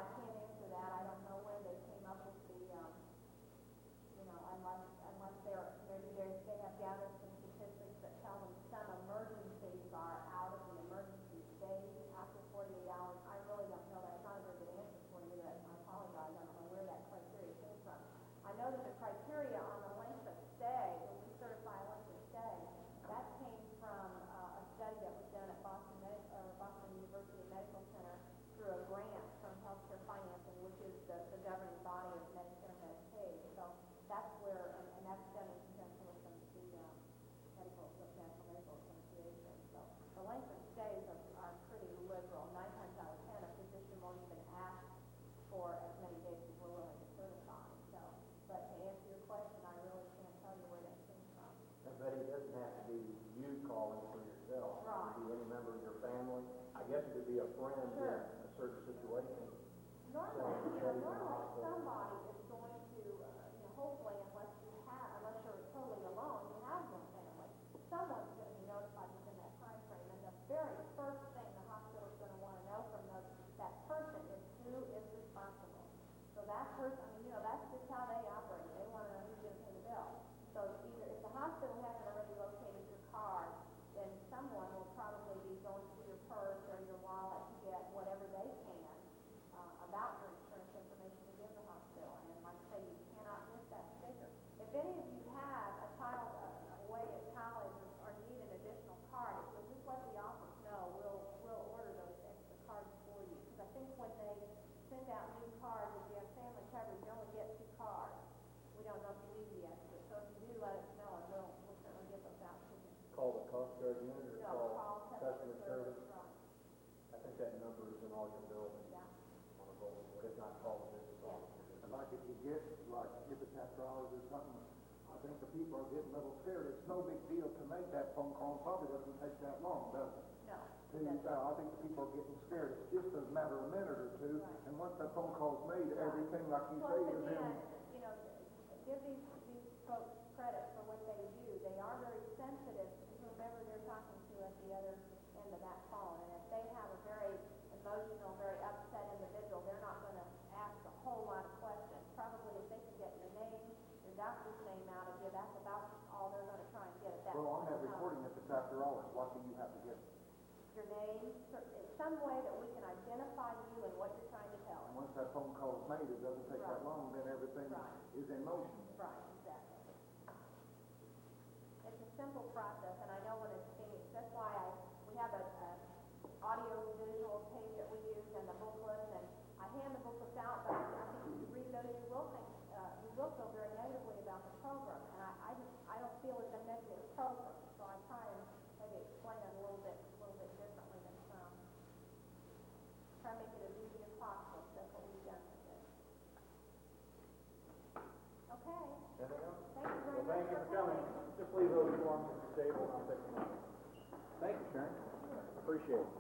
member of your family. I guess it could be a friend in a certain situation. Normally, somebody is going to, hopefully, unless you're totally alone, you have no family, someone's going to be notified within that time frame. And the very first thing the hospital is going to want to know from that person is who is responsible. So that person, that's just how they operate. They want to know who's going to pay the bill. So either if the hospital hasn't already located your card, then someone will probably be going through your purse or your wallet to get whatever they can about your insurance information to give the hospital. And like I say, you cannot miss that sticker. If any of you have a child away at college or need an additional card, if you'll just let the office know, we'll order those extra cards for you. Because I think when they send out new cards, if you have family coverage, you only get 2 cards. We don't know if you need the extra. So if you do, let us know, and we'll certainly get those out to you. Call the cost guard unit or call customer service. Right. I think that number is in all your buildings. Yeah. On a bulletin board, if not call the business office. And like if you get, like if it's after hours or something, I think the people are getting a little scared. It's no big deal to make that phone call. Probably doesn't take that long, does it? No. I think the people are getting scared. It's just a matter of a minute or two, and once that phone call's made, everything, like you say, is in. Give these folks credit for what they do. They are very sensitive to whomever they're talking to at the other end of that phone. And if they have a very emotional, very upset individual, they're not going to ask a whole lot of questions. Probably if they can get your name, your doctor's name out of you, that's about all they're going to try and get at that Well, point. on that recording, if it's after hours, what do you have to get? Your name, some way that we can identify you and what you're trying to tell us. And once that phone call is made, it doesn't take that long, then everything is in motion. Right, exactly. It's a simple process, and I know when it's being, that's why we have a audio visual tape that we use and the booklets, and I hand the booklets out, but I think if you read those, you will feel very negatively about the program, and I don't feel it's a negative program, so I try and maybe explain it a little bit differently than some. Try to make it as easy as possible, so that's what we've done with it. Okay. Anything else? Thank you very Well, much thank you for for coming. Just leave those forms at the table and I'll take them out. Thank you, Sharon. Appreciate it.